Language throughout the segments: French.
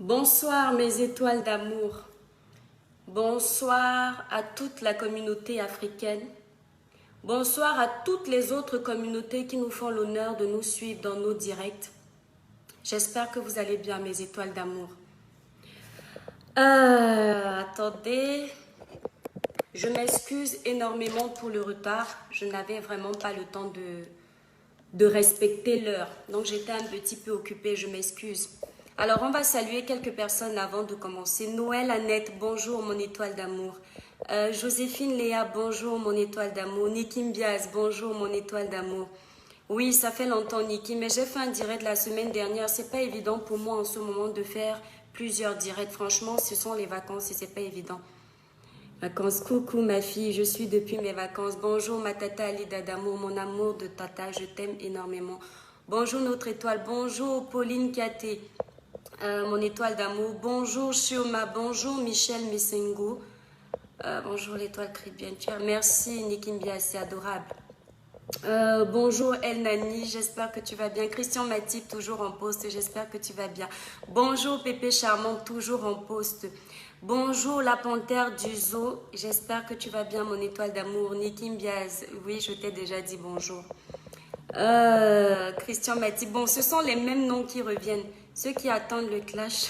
Bonsoir mes étoiles d'amour, bonsoir à toute la communauté africaine, bonsoir à toutes les autres communautés qui nous font l'honneur de nous suivre dans nos directs. J'espère que vous allez bien mes étoiles d'amour. Attendez, je m'excuse énormément pour le retard, je n'avais vraiment pas le temps de respecter l'heure, donc j'étais un petit peu occupée, je m'excuse. Alors, on va saluer quelques personnes avant de commencer. Noël Annette, bonjour mon étoile d'amour. Joséphine Léa, bonjour mon étoile d'amour. Niki Mbiaz, bonjour mon étoile d'amour. Oui, ça fait longtemps Niki, mais j'ai fait un direct la semaine dernière. C'est pas évident pour moi en ce moment de faire plusieurs directs. Franchement, ce sont les vacances et c'est pas évident. Vacances, coucou ma fille, je suis depuis mes vacances. Bonjour ma tata Alida d'amour, mon amour de tata, je t'aime énormément. Bonjour notre étoile, bonjour Pauline Katé. Mon étoile d'amour, bonjour Shioma, bonjour Michel Messengo, bonjour l'étoile Cribienne, merci Niki Mbia, c'est adorable. Bonjour El Nani, j'espère que tu vas bien. Christian Matip, toujours en poste, j'espère que tu vas bien. Bonjour Pépé Charmant, toujours en poste. Bonjour la panthère du zoo, j'espère que tu vas bien mon étoile d'amour. Niki Mbiaz, oui je t'ai déjà dit bonjour. Christian Matip, bon ce sont les mêmes noms qui reviennent. Ceux qui attendent le clash.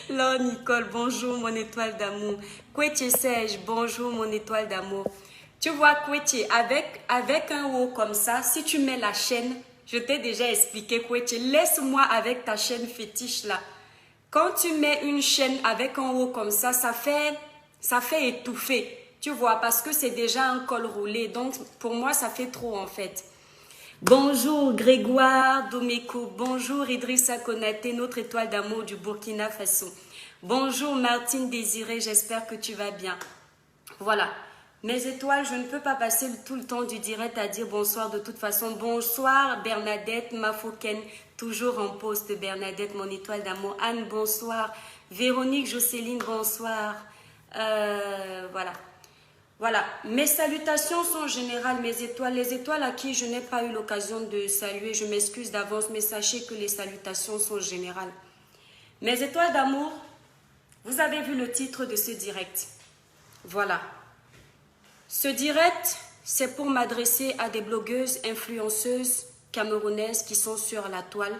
Là, Nicole, bonjour mon étoile d'amour. Kweche Serge, bonjour mon étoile d'amour. Tu vois, Kweche, avec un haut comme ça, si tu mets la chaîne, Je t'ai déjà expliqué, Koueche. Laisse-moi avec ta chaîne fétiche là. Quand tu mets une chaîne avec en haut comme ça fait étouffer. Tu vois, parce que c'est déjà un col roulé. Donc, pour moi, ça fait trop en fait. Bonjour Grégoire Domeko. Bonjour Idrissa Konaté, notre étoile d'amour du Burkina Faso. Bonjour Martine Désirée, j'espère que tu vas bien. Voilà. Mes étoiles, je ne peux pas passer tout le temps du direct à dire bonsoir de toute façon. Bonsoir Bernadette Mafoken, toujours en poste Bernadette, mon étoile d'amour. Anne, bonsoir. Véronique Jocelyne, bonsoir. Voilà. Voilà. Mes salutations sont générales, mes étoiles. Les étoiles à qui je n'ai pas eu l'occasion de saluer, je m'excuse d'avance, mais sachez que les salutations sont générales. Mes étoiles d'amour, vous avez vu le titre de ce direct. Voilà. Ce direct, c'est pour m'adresser à des blogueuses, influenceuses camerounaises qui sont sur la toile,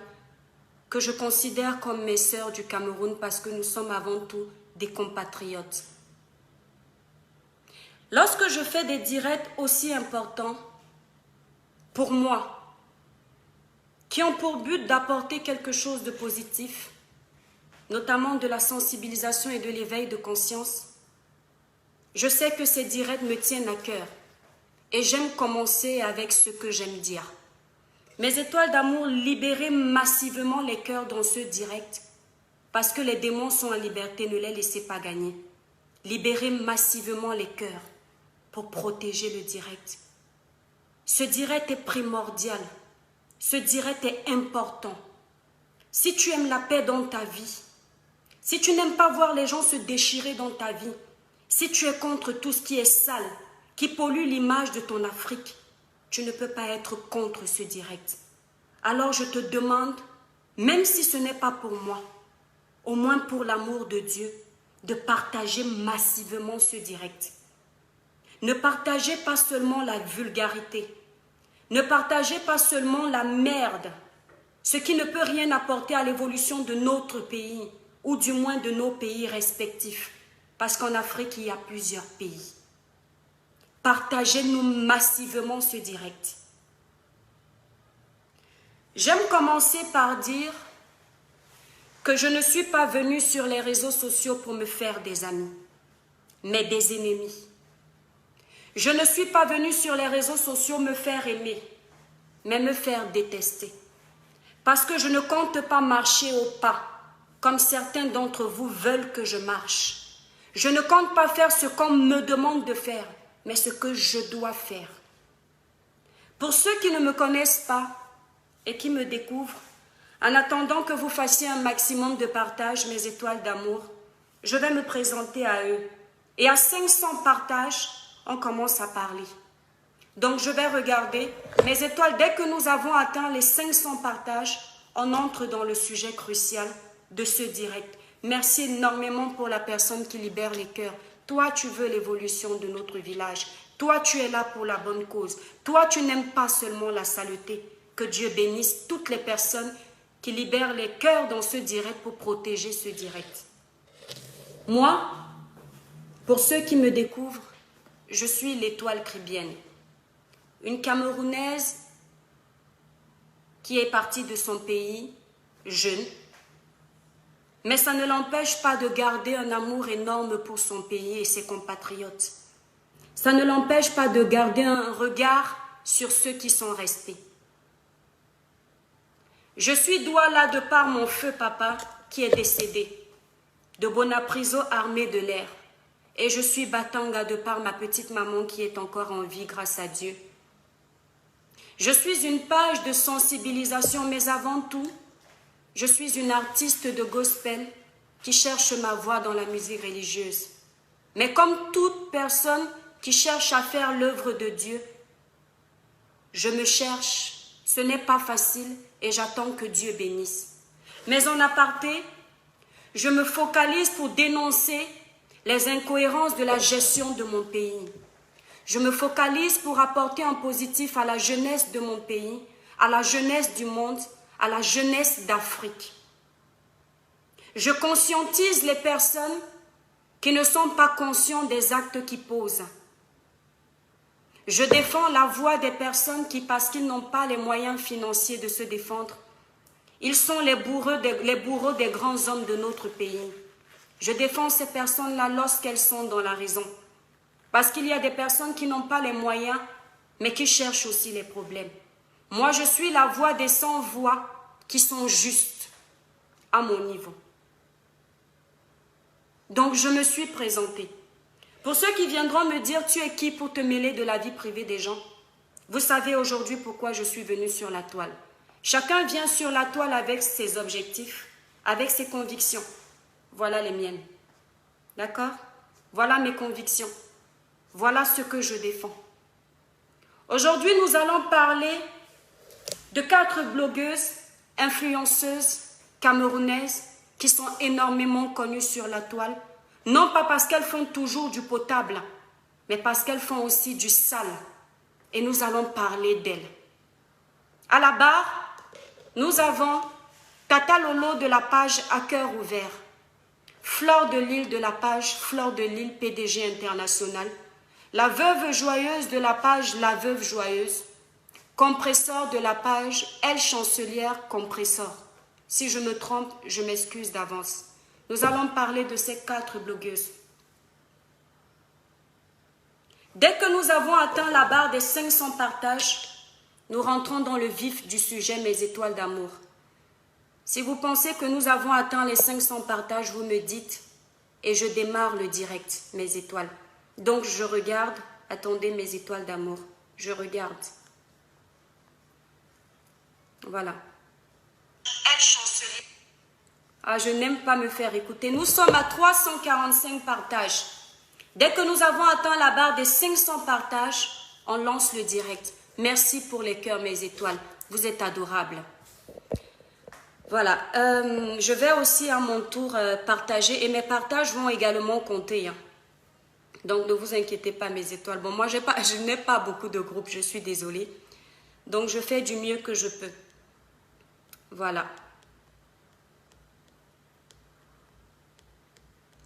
que je considère comme mes sœurs du Cameroun parce que nous sommes avant tout des compatriotes. Lorsque je fais des directs aussi importants pour moi, qui ont pour but d'apporter quelque chose de positif, notamment de la sensibilisation et de l'éveil de conscience, je sais que ces directs me tiennent à cœur et j'aime commencer avec ce que j'aime dire. Mes étoiles d'amour, libérez massivement les cœurs dans ce direct parce que les démons sont en liberté, ne les laissez pas gagner. Libérez massivement les cœurs pour protéger le direct. Ce direct est primordial. Ce direct est important. Si tu aimes la paix dans ta vie, si tu n'aimes pas voir les gens se déchirer dans ta vie, si tu es contre tout ce qui est sale, qui pollue l'image de ton Afrique, tu ne peux pas être contre ce direct. Alors je te demande, même si ce n'est pas pour moi, au moins pour l'amour de Dieu, de partager massivement ce direct. Ne partagez pas seulement la vulgarité, ne partagez pas seulement la merde, ce qui ne peut rien apporter à l'évolution de notre pays, ou du moins de nos pays respectifs. Parce qu'en Afrique, il y a plusieurs pays. Partagez-nous massivement ce direct. J'aime commencer par dire que je ne suis pas venue sur les réseaux sociaux pour me faire des amis, mais des ennemis. Je ne suis pas venue sur les réseaux sociaux me faire aimer, mais me faire détester. Parce que je ne compte pas marcher au pas, comme certains d'entre vous veulent que je marche. Je ne compte pas faire ce qu'on me demande de faire, mais ce que je dois faire. Pour ceux qui ne me connaissent pas et qui me découvrent, en attendant que vous fassiez un maximum de partage, mes étoiles d'amour, je vais me présenter à eux. Et à 500 partages, on commence à parler. Donc je vais regarder mes étoiles. Dès que nous avons atteint les 500 partages, on entre dans le sujet crucial de ce direct. Merci énormément pour la personne qui libère les cœurs. Toi, tu veux l'évolution de notre village. Toi, tu es là pour la bonne cause. Toi, tu n'aimes pas seulement la saleté. Que Dieu bénisse toutes les personnes qui libèrent les cœurs dans ce direct pour protéger ce direct. Moi, pour ceux qui me découvrent, je suis l'étoile cribienne. Une Camerounaise qui est partie de son pays, jeune, mais ça ne l'empêche pas de garder un amour énorme pour son pays et ses compatriotes. Ça ne l'empêche pas de garder un regard sur ceux qui sont restés. Je suis Douala de par mon feu papa qui est décédé, de Bonapriso armée de l'air. Et je suis Batanga de par ma petite maman qui est encore en vie grâce à Dieu. Je suis une page de sensibilisation, mais avant tout, je suis une artiste de gospel qui cherche ma voix dans la musique religieuse. Mais comme toute personne qui cherche à faire l'œuvre de Dieu, je me cherche, ce n'est pas facile et j'attends que Dieu bénisse. Mais en aparté, je me focalise pour dénoncer les incohérences de la gestion de mon pays. Je me focalise pour apporter un positif à la jeunesse de mon pays, à la jeunesse du monde, à la jeunesse d'Afrique. Je conscientise les personnes qui ne sont pas conscientes des actes qu'ils posent. Je défends la voix des personnes qui, parce qu'ils n'ont pas les moyens financiers de se défendre, ils sont les bourreaux des grands hommes de notre pays. Je défends ces personnes-là lorsqu'elles sont dans la raison. Parce qu'il y a des personnes qui n'ont pas les moyens, mais qui cherchent aussi les problèmes. Moi, je suis la voix des sans-voix qui sont justes à mon niveau. Donc, je me suis présentée. Pour ceux qui viendront me dire, tu es qui pour te mêler de la vie privée des gens? Vous savez aujourd'hui pourquoi je suis venue sur la toile. Chacun vient sur la toile avec ses objectifs, avec ses convictions. Voilà les miennes. D'accord? Voilà mes convictions. Voilà ce que je défends. Aujourd'hui, nous allons parler de 4 blogueuses, influenceuses, camerounaises, qui sont énormément connues sur la toile. Non pas parce qu'elles font toujours du potable, mais parce qu'elles font aussi du sale. Et nous allons parler d'elles. À la barre, nous avons Tata Lolo de la page À cœur ouvert, Fleur de Lille de la page Fleur de Lille PDG international, la veuve joyeuse de la page La Veuve Joyeuse, Compresseur de la page Elle Chancelière Compresseur. Si je me trompe, je m'excuse d'avance. Nous allons parler de ces 4 blogueuses. Dès que nous avons atteint la barre des 500 partages, nous rentrons dans le vif du sujet Mes étoiles d'amour. Si vous pensez que nous avons atteint les 500 partages, vous me dites et je démarre le direct, Mes étoiles. Donc je regarde, attendez Mes étoiles d'amour, je regarde. Voilà. Ah, je n'aime pas me faire écouter. Nous sommes à 345 partages. Dès que nous avons atteint la barre des 500 partages, on lance le direct. Merci pour les cœurs, Mes étoiles. Vous êtes adorables. Voilà. Je vais aussi à mon tour partager et mes partages vont également compter. Hein. Donc, ne vous inquiétez pas, Mes étoiles. Bon, moi, je n'ai pas beaucoup de groupes, je suis désolée. Donc, je fais du mieux que je peux. Voilà.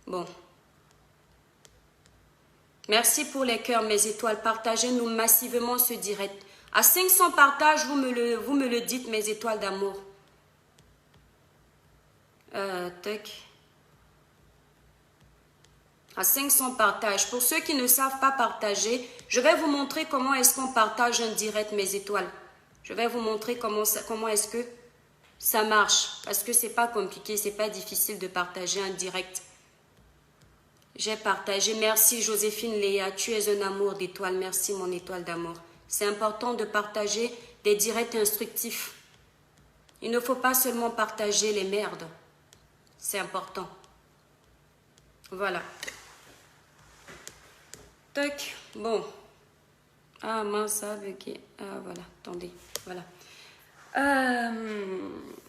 Bon. Merci pour les cœurs, Mes étoiles. Partagez-nous massivement ce direct. À 500 partages, vous me le dites, Mes étoiles d'amour. Tac. À 500 partages. Pour ceux qui ne savent pas partager, je vais vous montrer comment est-ce qu'on partage un direct, Mes étoiles. Je vais vous montrer comment est-ce que ça marche. Parce que c'est pas compliqué, c'est pas difficile de partager un direct. J'ai partagé. Merci Joséphine Léa, tu es un amour d'étoile. Merci mon étoile d'amour. C'est important de partager des directs instructifs. Il ne faut pas seulement partager les merdes. C'est important. Voilà. Tac. Bon. Ah mince, ça ok. Ah voilà, attendez. Voilà.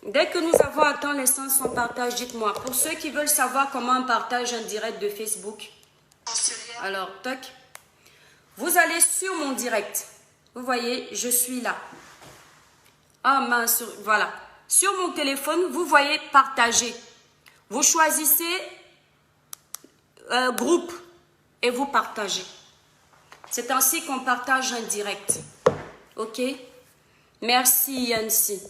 Dès que nous avons atteint les 500 partages, dites-moi. Pour ceux qui veulent savoir comment on partage un direct de Facebook, alors, toc, vous allez sur mon direct. Vous voyez, je suis là. Ah mince, voilà. Sur mon téléphone, vous voyez partager. Vous choisissez groupe et vous partagez. C'est ainsi qu'on partage un direct. Ok? Merci Yancy.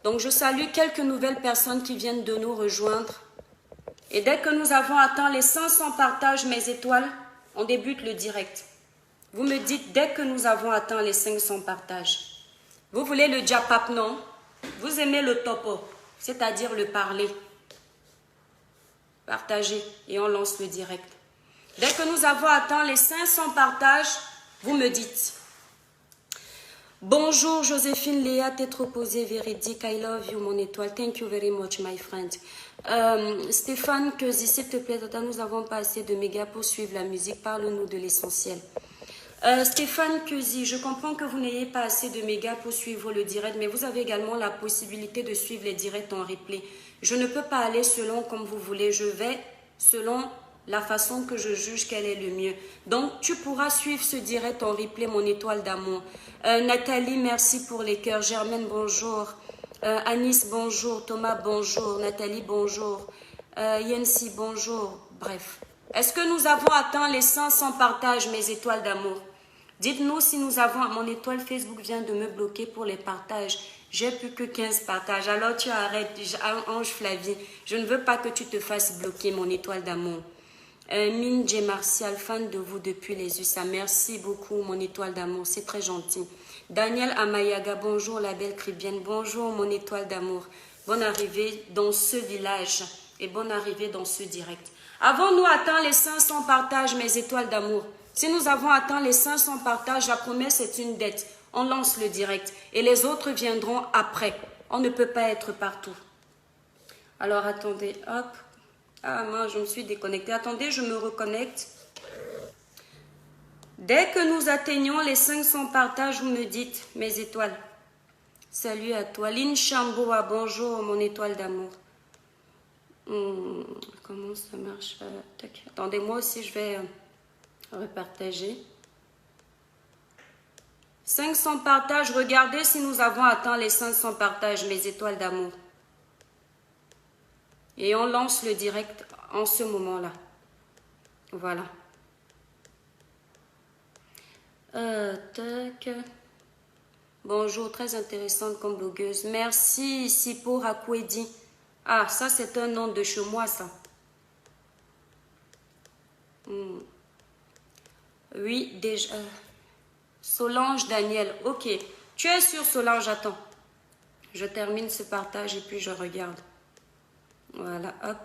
Donc je salue quelques nouvelles personnes qui viennent de nous rejoindre. Et dès que nous avons atteint les 500 partages, Mes étoiles, on débute le direct. Vous me dites dès que nous avons atteint les 500 partages. Vous voulez le japap, non? Vous aimez le topo, c'est-à-dire le parler. Partagez et on lance le direct. Dès que nous avons atteint les 500 partages, vous me dites. Bonjour Joséphine Léa, t'es trop posée, véridique. I love you, mon étoile. Thank you very much, my friend. Stéphane Keuzi, s'il te plaît, tata, nous n'avons pas assez de mégas pour suivre la musique. Parle-nous de l'essentiel. Stéphane Keuzi, je comprends que vous n'ayez pas assez de mégas pour suivre le direct, mais vous avez également la possibilité de suivre les directs en replay. Je ne peux pas aller selon comme vous voulez. Je vais selon la façon que je juge qu'elle est le mieux. Donc, tu pourras suivre ce direct en replay, mon étoile d'amour. Nathalie, merci pour les cœurs. Germaine, bonjour. Anis, bonjour. Thomas, bonjour. Nathalie, bonjour. Yancy, bonjour. Bref. Est-ce que nous avons atteint les 500 partages, Mes étoiles d'amour? Dites-nous si nous avons... Mon étoile Facebook vient de me bloquer pour les partages. J'ai plus que 15 partages. Alors tu arrêtes, Ange Flavie. Je ne veux pas que tu te fasses bloquer, mon étoile d'amour. Mine J. Martial, fan de vous depuis les USA. Merci beaucoup, mon étoile d'amour. C'est très gentil. Daniel Amayaga, bonjour la belle Cribienne. Bonjour, mon étoile d'amour. Bonne arrivée dans ce village et bonne arrivée dans ce direct. Avons-nous atteint les 500 partages, mes étoiles d'amour? Si nous avons atteint les 500 partages, la promesse est une dette. On lance le direct et les autres viendront après. On ne peut pas être partout. Alors, attendez, hop. Ah, moi, je me suis déconnectée. Attendez, je me reconnecte. Dès que nous atteignons les 500 partages, vous me dites, mes étoiles. Salut à toi. Lynn Chamboa, bonjour, mon étoile d'amour. Comment ça marche? Attendez, moi aussi, je vais repartager. 500 partages. Regardez si nous avons atteint les 500 partages, mes étoiles d'amour. Et on lance le direct en ce moment-là. Voilà. Tac. Bonjour, très intéressante comme blogueuse. Merci, Sipo Rakwedi. Ah, ça c'est un nom de chez moi, ça. Oui, déjà. Solange Daniel. Ok. Tu es sur Solange, attends. Je termine ce partage et puis je regarde. Voilà, hop.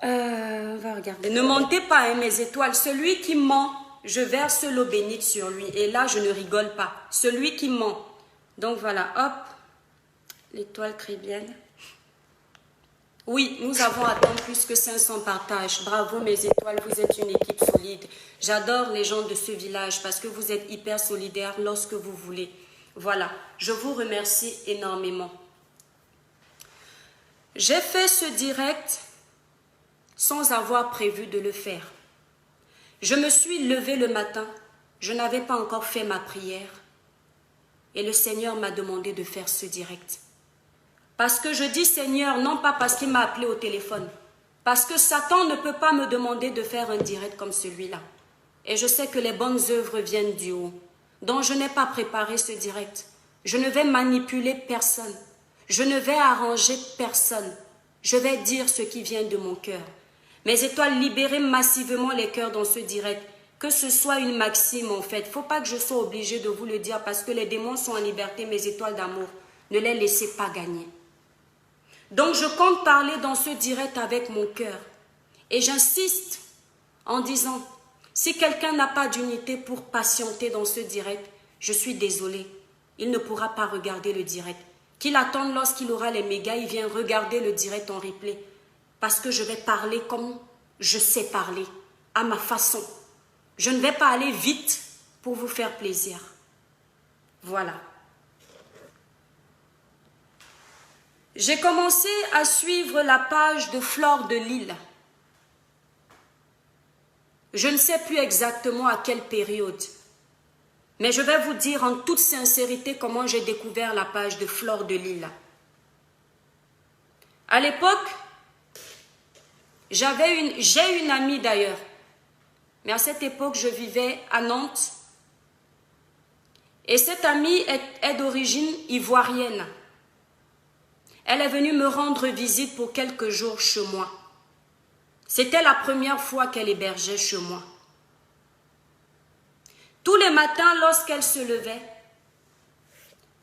On va regarder. Ne mentez pas, hein, mes étoiles. Celui qui ment, je verse l'eau bénite sur lui. Et là, je ne rigole pas. Celui qui ment. Donc voilà, hop. L'étoile cribienne. Oui, nous avons atteint plus que 500 partages. Bravo, mes étoiles. Vous êtes une équipe solide. J'adore les gens de ce village parce que vous êtes hyper solidaires lorsque vous voulez. Voilà, je vous remercie énormément. J'ai fait ce direct sans avoir prévu de le faire. Je me suis levée le matin, je n'avais pas encore fait ma prière et le Seigneur m'a demandé de faire ce direct. Parce que je dis Seigneur, non pas parce qu'il m'a appelé au téléphone, parce que Satan ne peut pas me demander de faire un direct comme celui-là. Et je sais que les bonnes œuvres viennent du haut. Donc je n'ai pas préparé ce direct. Je ne vais manipuler personne. Je ne vais arranger personne. Je vais dire ce qui vient de mon cœur. Mes étoiles, libérez massivement les cœurs dans ce direct. Que ce soit une maxime en fait. Il ne faut pas que je sois obligée de vous le dire parce que les démons sont en liberté, mes étoiles d'amour. Ne les laissez pas gagner. Donc je compte parler dans ce direct avec mon cœur. Et j'insiste en disant, si quelqu'un n'a pas d'unité pour patienter dans ce direct, je suis désolée. Il ne pourra pas regarder le direct. Qu'il attende lorsqu'il aura les mégas, il vient regarder le direct en replay. Parce que je vais parler comme je sais parler, à ma façon. Je ne vais pas aller vite pour vous faire plaisir. Voilà. J'ai commencé à suivre la page de Flore de Lille. Je ne sais plus exactement à quelle période. Mais je vais vous dire en toute sincérité comment j'ai découvert la page de Flore de Lille. À l'époque, j'ai une amie d'ailleurs. Mais à cette époque, je vivais à Nantes. Et cette amie est d'origine ivoirienne. Elle est venue me rendre visite pour quelques jours chez moi. C'était la première fois qu'elle hébergeait chez moi. Tous les matins, lorsqu'elle se levait,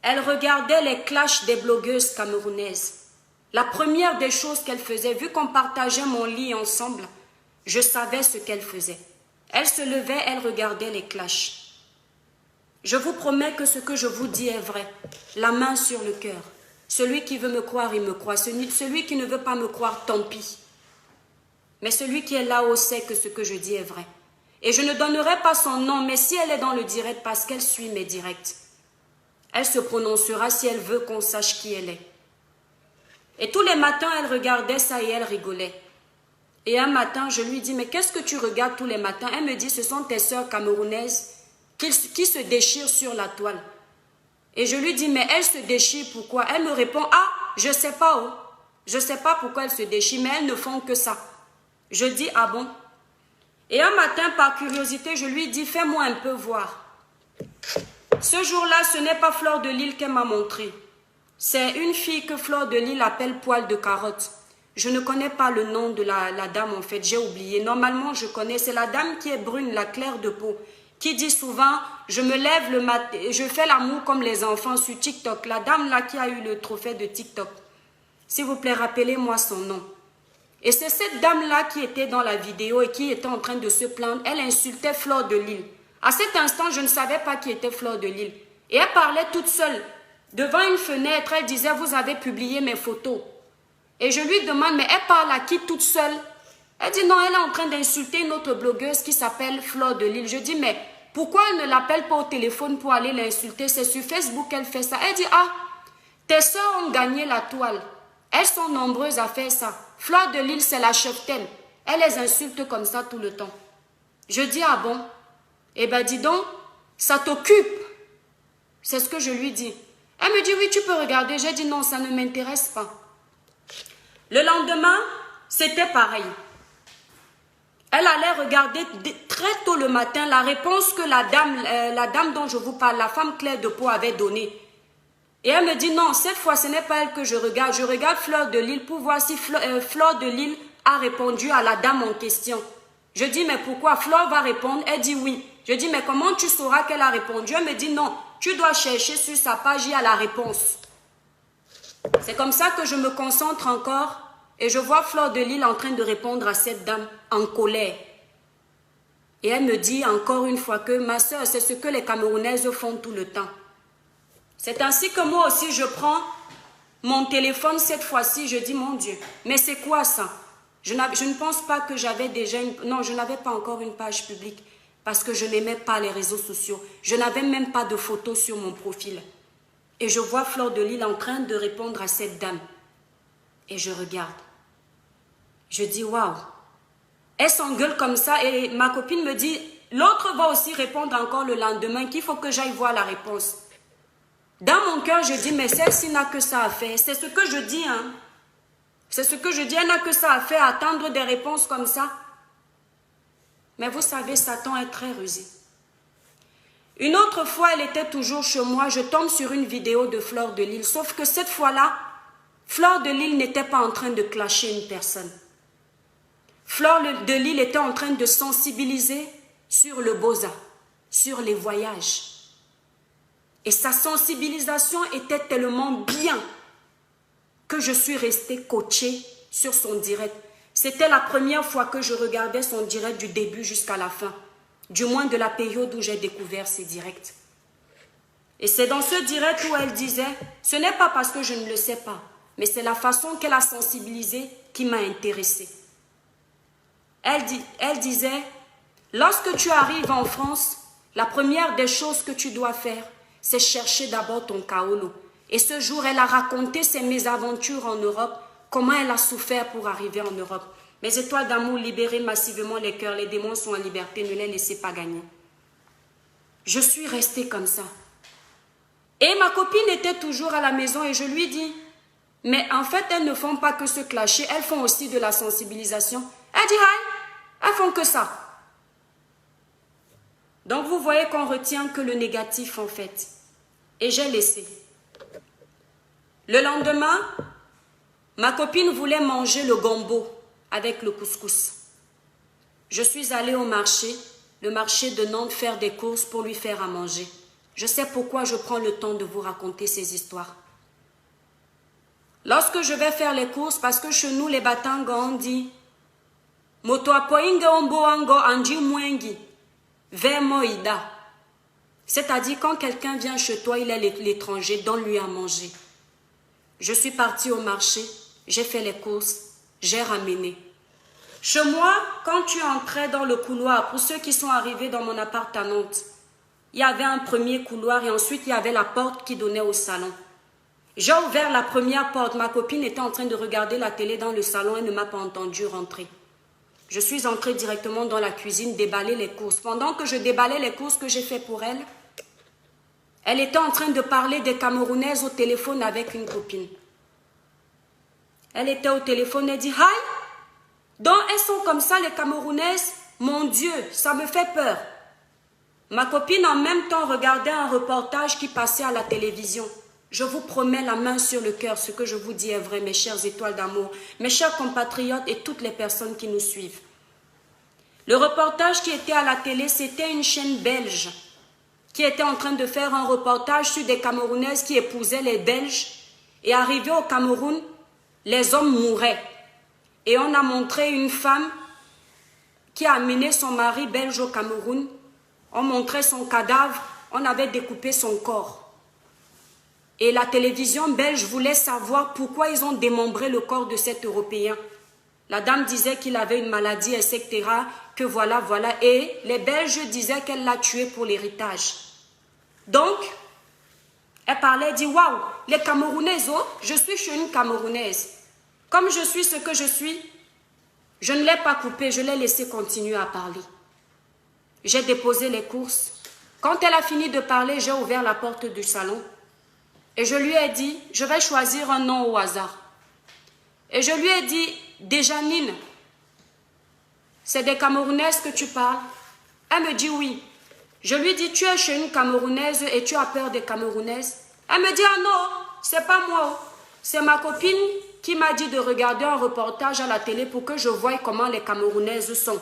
elle regardait les clashs des blogueuses camerounaises. La première des choses qu'elle faisait, vu qu'on partageait mon lit ensemble, je savais ce qu'elle faisait. Elle se levait, elle regardait les clashs. Je vous promets que ce que je vous dis est vrai. La main sur le cœur. Celui qui veut me croire, il me croit. Celui qui ne veut pas me croire, tant pis. Mais celui qui est là-haut sait que ce que je dis est vrai. Et je ne donnerai pas son nom, mais si elle est dans le direct, parce qu'elle suit mes directs, elle se prononcera si elle veut qu'on sache qui elle est. Et tous les matins, elle regardait ça et elle rigolait. Et un matin, je lui dis, mais qu'est-ce que tu regardes tous les matins? Elle me dit, ce sont tes sœurs camerounaises qui se déchirent sur la toile. Et je lui dis, mais elles se déchirent pourquoi? Elle me répond, ah, je sais pas, oh. Je ne sais pas pourquoi elles se déchirent, mais elles ne font que ça. Je dis, ah bon? Et un matin, par curiosité, je lui dis, fais-moi un peu voir. Ce jour-là, ce n'est pas Fleur de Lys qu'elle m'a montré. C'est une fille que Fleur de Lys appelle Poil de Carotte. Je ne connais pas le nom de la dame en fait, j'ai oublié. Normalement, je connais, c'est la dame qui est brune, la claire de peau, qui dit souvent, je me lève le matin, je fais l'amour comme les enfants sur TikTok. La dame là qui a eu le trophée de TikTok. S'il vous plaît, rappelez-moi son nom. Et c'est cette dame-là qui était dans la vidéo et qui était en train de se plaindre. Elle insultait Fleur de Lys. À cet instant, je ne savais pas qui était Fleur de Lys. Et elle parlait toute seule. Devant une fenêtre, elle disait, vous avez publié mes photos. Et je lui demande, mais elle parle à qui toute seule? Elle dit, non, elle est en train d'insulter une autre blogueuse qui s'appelle Fleur de Lys. Je dis, mais pourquoi elle ne l'appelle pas au téléphone pour aller l'insulter? C'est sur Facebook qu'elle fait ça. Elle dit, ah, tes soeurs ont gagné la toile. Elles sont nombreuses à faire ça. Fleur de Lys, c'est la cheftaine. Elle les insulte comme ça tout le temps. Je dis, ah bon? Eh bien, dis donc, ça t'occupe. C'est ce que je lui dis. Elle me dit, oui, tu peux regarder. J'ai dit, non, ça ne m'intéresse pas. Le lendemain, c'était pareil. Elle allait regarder très tôt le matin la réponse que la dame dont je vous parle, la femme claire de peau, avait donnée. Et elle me dit, non, cette fois, ce n'est pas elle que je regarde. Je regarde Fleur de Lys pour voir si Fleur de Lys a répondu à la dame en question. Je dis, mais pourquoi? Fleur va répondre. Elle dit oui. Je dis, mais comment tu sauras qu'elle a répondu? Elle me dit, non, tu dois chercher sur sa page, il y a la réponse. C'est comme ça que je me concentre encore et je vois Fleur de Lys en train de répondre à cette dame en colère. Et elle me dit encore une fois que ma soeur, c'est ce que les Camerounaises font tout le temps. C'est ainsi que moi aussi je prends mon téléphone cette fois-ci, je dis mon Dieu, mais c'est quoi ça? Je ne pense pas que j'avais déjà non, je n'avais pas encore une page publique parce que je n'aimais pas les réseaux sociaux. Je n'avais même pas de photos sur mon profil. Et je vois Fleur de Lys en train de répondre à cette dame. Et je regarde. Je dis waouh. Elle s'engueule comme ça et ma copine me dit, l'autre va aussi répondre encore le lendemain qu'il faut que j'aille voir la réponse. Dans mon cœur, je dis, mais celle-ci n'a que ça à faire. C'est ce que je dis, hein. C'est ce que je dis, elle n'a que ça à faire, attendre des réponses comme ça. Mais vous savez, Satan est très rusé. Une autre fois, elle était toujours chez moi, je tombe sur une vidéo de Fleur de Lys. Sauf que cette fois-là, Fleur de Lys n'était pas en train de clasher une personne. Fleur de Lys était en train de sensibiliser sur le beaux-arts, sur les voyages. Et sa sensibilisation était tellement bien que je suis restée coachée sur son direct. C'était la première fois que je regardais son direct du début jusqu'à la fin. Du moins de la période où j'ai découvert ses directs. Et c'est dans ce direct où elle disait, ce n'est pas parce que je ne le sais pas, mais c'est la façon qu'elle a sensibilisé qui m'a intéressée. Elle disait, lorsque tu arrives en France, la première des choses que tu dois faire, c'est chercher d'abord ton kaolo. Et ce jour, elle a raconté ses mésaventures en Europe, comment elle a souffert pour arriver en Europe. Mes étoiles d'amour, libérez massivement les cœurs, les démons sont en liberté, ne les laissez pas gagner. Je suis restée comme ça. Et ma copine était toujours à la maison et je lui dis, mais en fait, elles ne font pas que se clasher, elles font aussi de la sensibilisation. Elle dit, elles font que ça. Donc vous voyez qu'on retient que le négatif en fait. Et j'ai laissé. Le lendemain, ma copine voulait manger le gombo avec le couscous. Je suis allée au marché, le marché de Nantes, faire des courses pour lui faire à manger. Je sais pourquoi je prends le temps de vous raconter ces histoires. Lorsque je vais faire les courses, parce que chez nous, les Batanga, on dit « Moto apoinga ombo ango anji mwengi, ve moïda ». C'est-à-dire, quand quelqu'un vient chez toi, il est l'étranger, donne-lui à manger. Je suis partie au marché, j'ai fait les courses, j'ai ramené. Chez moi, quand tu entrais dans le couloir, pour ceux qui sont arrivés dans mon appart à Nantes, il y avait un premier couloir et ensuite il y avait la porte qui donnait au salon. J'ai ouvert la première porte, ma copine était en train de regarder la télé dans le salon, elle ne m'a pas entendu rentrer. Je suis entrée directement dans la cuisine, déballer les courses. Pendant que je déballais les courses que j'ai fait pour elle, elle était en train de parler des Camerounaises au téléphone avec une copine. Elle était au téléphone, elle dit, « Hi, donc elles sont comme ça les Camerounaises, mon Dieu, ça me fait peur. » Ma copine en même temps regardait un reportage qui passait à la télévision. Je vous promets la main sur le cœur, ce que je vous dis est vrai, mes chères étoiles d'amour, mes chers compatriotes et toutes les personnes qui nous suivent. Le reportage qui était à la télé, c'était une chaîne belge qui était en train de faire un reportage sur des Camerounaises qui épousaient les Belges et arrivées au Cameroun, les hommes mouraient. Et on a montré une femme qui a amené son mari belge au Cameroun. On montrait son cadavre, on avait découpé son corps. Et la télévision belge voulait savoir pourquoi ils ont démembré le corps de cet Européen. La dame disait qu'il avait une maladie, etc., que voilà. Et les Belges disaient qu'elle l'a tué pour l'héritage. Donc, elle parlait, elle dit, waouh, les Camerounaises, oh, je suis chez une Camerounaise. Comme je suis ce que je suis, je ne l'ai pas coupé, je l'ai laissé continuer à parler. J'ai déposé les courses. Quand elle a fini de parler, j'ai ouvert la porte du salon. Et je lui ai dit, je vais choisir un nom au hasard. Et je lui ai dit, Déjanine, c'est des Camerounaises que tu parles? Elle me dit oui. Je lui dis, tu es chez une Camerounaise et tu as peur des Camerounaises? Elle me dit, ah non, c'est pas moi. C'est ma copine qui m'a dit de regarder un reportage à la télé pour que je voie comment les Camerounaises sont.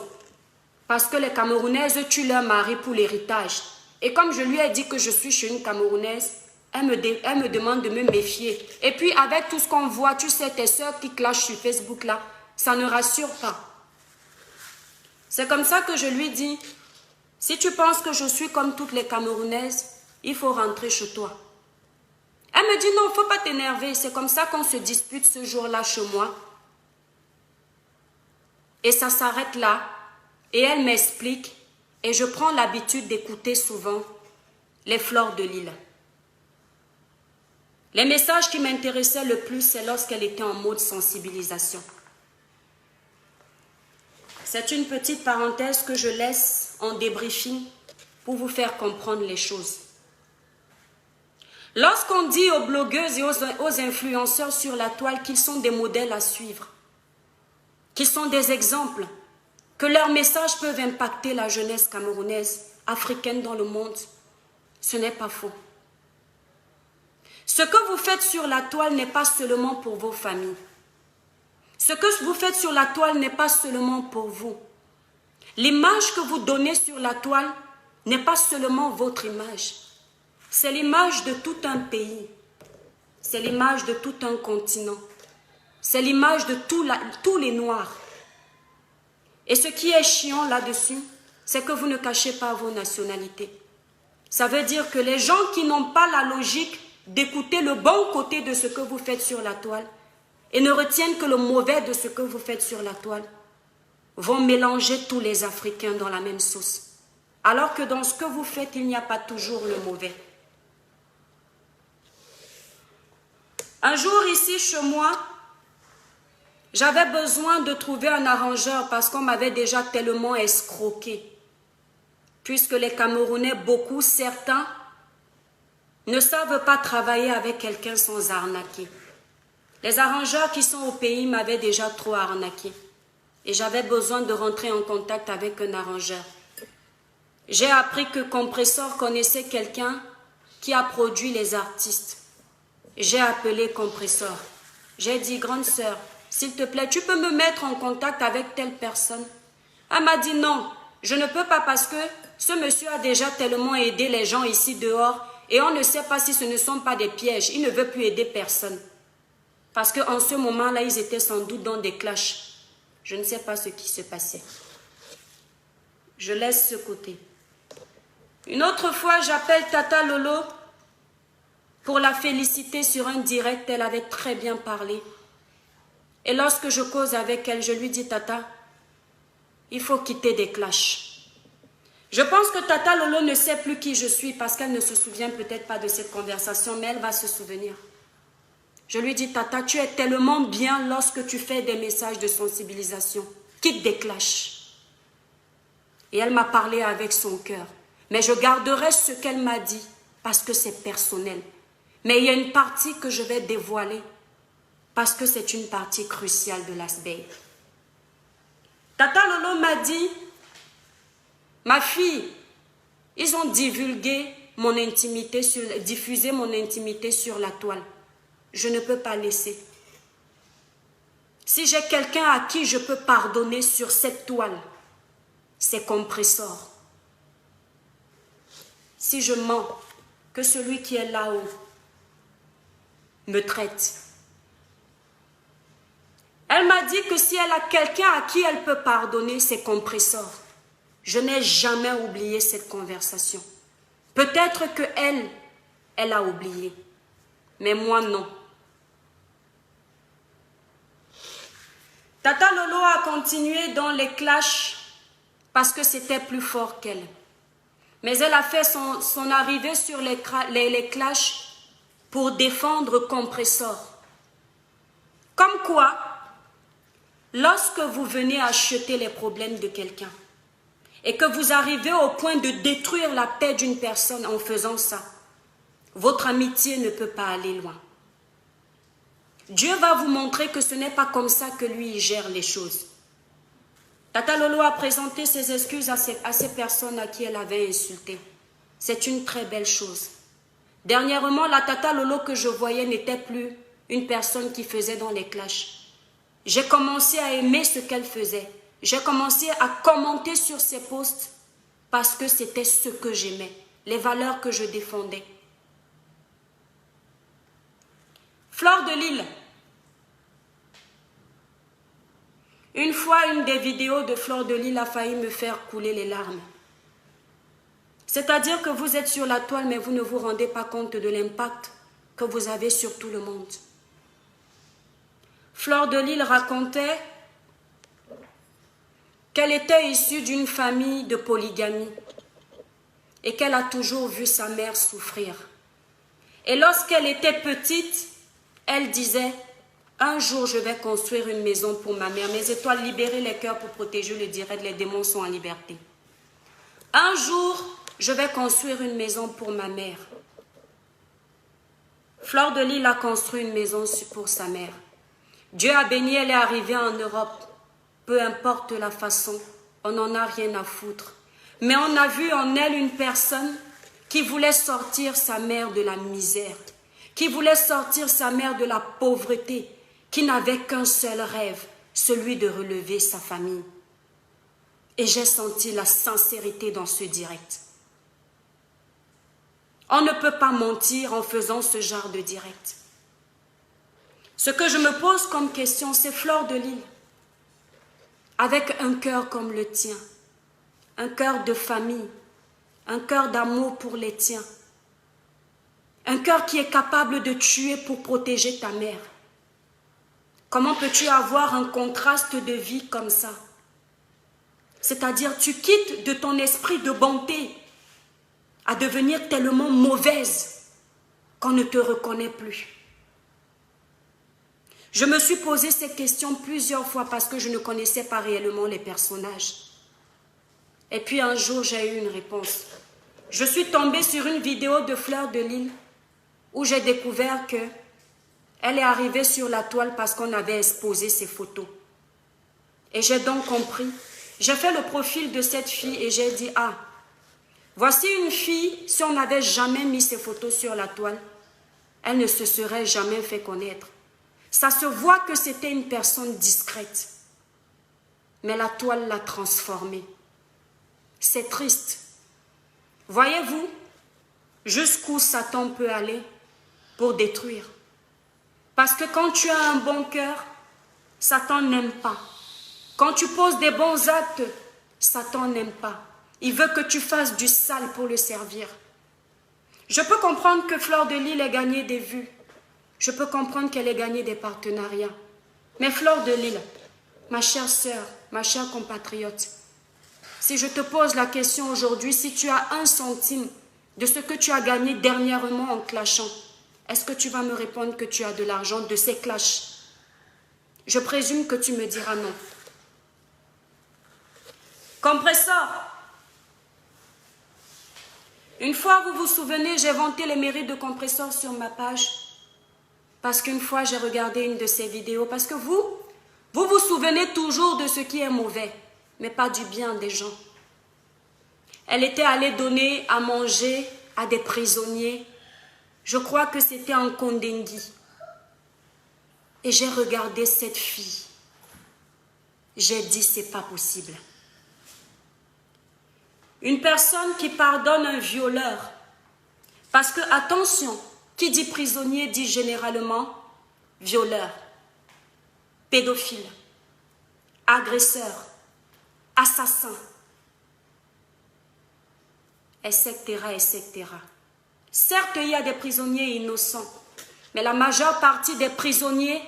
Parce que les Camerounaises tuent leur mari pour l'héritage. Et comme je lui ai dit que je suis chez une Camerounaise, elle me demande de me méfier. Et puis avec tout ce qu'on voit, tu sais, tes soeurs qui clashent sur Facebook là, ça ne rassure pas. C'est comme ça que je lui dis, si tu penses que je suis comme toutes les Camerounaises, il faut rentrer chez toi. Elle me dit non, il ne faut pas t'énerver. C'est comme ça qu'on se dispute ce jour-là chez moi. Et ça s'arrête là. Et elle m'explique. Et je prends l'habitude d'écouter souvent les fleurs de l'île. Les messages qui m'intéressaient le plus, c'est lorsqu'elle était en mode sensibilisation. C'est une petite parenthèse que je laisse en débriefing pour vous faire comprendre les choses. Lorsqu'on dit aux blogueuses et aux influenceurs sur la toile qu'ils sont des modèles à suivre, qu'ils sont des exemples, que leurs messages peuvent impacter la jeunesse camerounaise, africaine dans le monde, ce n'est pas faux. Ce que vous faites sur la toile n'est pas seulement pour vos familles. Ce que vous faites sur la toile n'est pas seulement pour vous. L'image que vous donnez sur la toile n'est pas seulement votre image. C'est l'image de tout un pays. C'est l'image de tout un continent. C'est l'image de tous les Noirs. Et ce qui est chiant là-dessus, c'est que vous ne cachez pas vos nationalités. Ça veut dire que les gens qui n'ont pas la logique d'écouter le bon côté de ce que vous faites sur la toile et ne retiennent que le mauvais de ce que vous faites sur la toile, vont mélanger tous les Africains dans la même sauce. Alors que dans ce que vous faites, il n'y a pas toujours le mauvais. Un jour ici chez moi, j'avais besoin de trouver un arrangeur parce qu'on m'avait déjà tellement escroqué. Puisque les Camerounais, beaucoup, certains, ne savent pas travailler avec quelqu'un sans arnaquer. Les arrangeurs qui sont au pays m'avaient déjà trop arnaqué. Et j'avais besoin de rentrer en contact avec un arrangeur. J'ai appris que Compressor connaissait quelqu'un qui a produit les artistes. J'ai appelé Compressor. J'ai dit, grande sœur, s'il te plaît, tu peux me mettre en contact avec telle personne? Elle m'a dit non, je ne peux pas parce que ce monsieur a déjà tellement aidé les gens ici dehors et on ne sait pas si ce ne sont pas des pièges. Il ne veut plus aider personne. Parce qu'en ce moment-là, ils étaient sans doute dans des clashs. Je ne sais pas ce qui se passait. Je laisse ce côté. Une autre fois, j'appelle Tata Lolo pour la féliciter sur un direct. Elle avait très bien parlé. Et lorsque je cause avec elle, je lui dis, Tata, il faut quitter des clashs. Je pense que Tata Lolo ne sait plus qui je suis parce qu'elle ne se souvient peut-être pas de cette conversation, mais elle va se souvenir. Je lui dis, Tata, tu es tellement bien lorsque tu fais des messages de sensibilisation. Quitte des clashs. Et elle m'a parlé avec son cœur. Mais je garderai ce qu'elle m'a dit parce que c'est personnel. Mais il y a une partie que je vais dévoiler parce que c'est une partie cruciale de l'iceberg. Tata Lolo m'a dit, ma fille, ils ont divulgué mon intimité, diffusé mon intimité sur la toile. Je ne peux pas laisser. Si j'ai quelqu'un à qui je peux pardonner sur cette toile, c'est Compressor. Si je mens, que celui qui est là-haut me traite. Elle m'a dit que si elle a quelqu'un à qui elle peut pardonner, c'est Compressor. Je n'ai jamais oublié cette conversation. Peut-être que elle a oublié. Mais moi, non. Tata Lolo a continué dans les clashs parce que c'était plus fort qu'elle. Mais elle a fait son arrivée sur les clashs pour défendre Compressor. Comme quoi, lorsque vous venez acheter les problèmes de quelqu'un et que vous arrivez au point de détruire la paix d'une personne en faisant ça, votre amitié ne peut pas aller loin. Dieu va vous montrer que ce n'est pas comme ça que lui il gère les choses. Tata Lolo a présenté ses excuses à ces personnes à qui elle avait insulté. C'est une très belle chose. Dernièrement, la Tata Lolo que je voyais n'était plus une personne qui faisait dans les clashs. J'ai commencé à aimer ce qu'elle faisait. J'ai commencé à commenter sur ses posts parce que c'était ce que j'aimais, les valeurs que je défendais. Fleur de Lille. Une fois, une des vidéos de Fleur de Lille a failli me faire couler les larmes. C'est-à-dire que vous êtes sur la toile, mais vous ne vous rendez pas compte de l'impact que vous avez sur tout le monde. Fleur de Lille racontait qu'elle était issue d'une famille de polygamie et qu'elle a toujours vu sa mère souffrir. Et lorsqu'elle était petite, elle disait « Un jour, je vais construire une maison pour ma mère. Mes étoiles, libérer les cœurs pour protéger le direct, les démons sont en liberté. Un jour, je vais construire une maison pour ma mère. » Fleur de Lille a construit une maison pour sa mère. Dieu a béni, elle est arrivée en Europe. Peu importe la façon, on n'en a rien à foutre. Mais on a vu en elle une personne qui voulait sortir sa mère de la misère, qui voulait sortir sa mère de la pauvreté, qui n'avait qu'un seul rêve, celui de relever sa famille. Et j'ai senti la sincérité dans ce direct. On ne peut pas mentir en faisant ce genre de direct. Ce que je me pose comme question, c'est Fleur de Lille, avec un cœur comme le tien, un cœur de famille, un cœur d'amour pour les tiens, un cœur qui est capable de tuer pour protéger ta mère. Comment peux-tu avoir un contraste de vie comme ça? C'est-à-dire, tu quittes de ton esprit de bonté à devenir tellement mauvaise qu'on ne te reconnaît plus. Je me suis posé ces questions plusieurs fois parce que je ne connaissais pas réellement les personnages. Et puis un jour, j'ai eu une réponse. Je suis tombée sur une vidéo de Fleur de Lille où j'ai découvert qu'elle est arrivée sur la toile parce qu'on avait exposé ses photos. Et j'ai donc compris. J'ai fait le profil de cette fille et j'ai dit, ah, voici une fille, si on n'avait jamais mis ses photos sur la toile, elle ne se serait jamais fait connaître. Ça se voit que c'était une personne discrète. Mais la toile l'a transformée. C'est triste. Voyez-vous jusqu'où Satan peut aller pour détruire. Parce que quand tu as un bon cœur, Satan n'aime pas. Quand tu poses des bons actes, Satan n'aime pas. Il veut que tu fasses du sale pour le servir. Je peux comprendre que Fleur de Lille ait gagné des vues. Je peux comprendre qu'elle ait gagné des partenariats. Mais Fleur de Lille, ma chère sœur, ma chère compatriote, si je te pose la question aujourd'hui, si tu as 1 centime de ce que tu as gagné dernièrement en clashant, est-ce que tu vas me répondre que tu as de l'argent de ces clashs? Je présume que tu me diras non. Compressor. Une fois, vous vous souvenez, j'ai vanté les mérites de Compressor sur ma page Parce qu'une fois, j'ai regardé une de ses vidéos. Parce que vous vous souvenez toujours de ce qui est mauvais, mais pas du bien des gens. Elle était allée donner à manger à des prisonniers. Je crois que c'était en Kondengui. Et j'ai regardé cette fille. J'ai dit, c'est pas possible. Une personne qui pardonne un violeur. Parce que, attention, qui dit prisonnier dit généralement violeur, pédophile, agresseur, assassin, etc., etc. Certes, il y a des prisonniers innocents, mais la majeure partie des prisonniers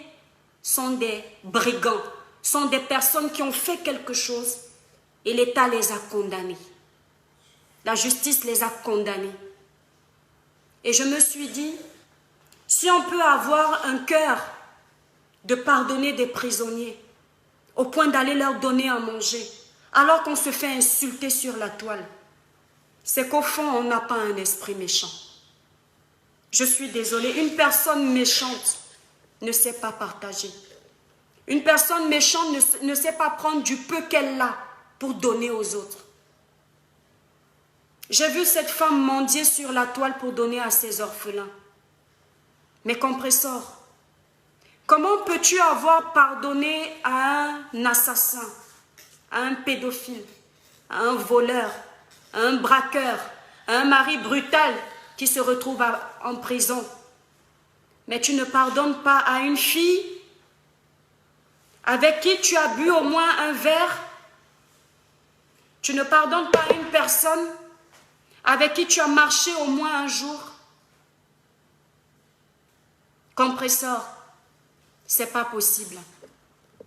sont des brigands, sont des personnes qui ont fait quelque chose et l'État les a condamnés. La justice les a condamnés. Et je me suis dit, si on peut avoir un cœur de pardonner des prisonniers, au point d'aller leur donner à manger, alors qu'on se fait insulter sur la toile, c'est qu'au fond, on n'a pas un esprit méchant. Je suis désolée, une personne méchante ne sait pas partager. Une personne méchante ne sait pas prendre du peu qu'elle a pour donner aux autres. J'ai vu cette femme mendier sur la toile pour donner à ses orphelins. Mais compresseur, comment peux-tu avoir pardonné à un assassin, à un pédophile, à un voleur, à un braqueur, à un mari brutal qui se retrouve en prison? Mais tu ne pardonnes pas à une fille avec qui tu as bu au moins un verre? Tu ne pardonnes pas à une personne avec qui tu as marché au moins un jour? Compresseur, c'est pas possible.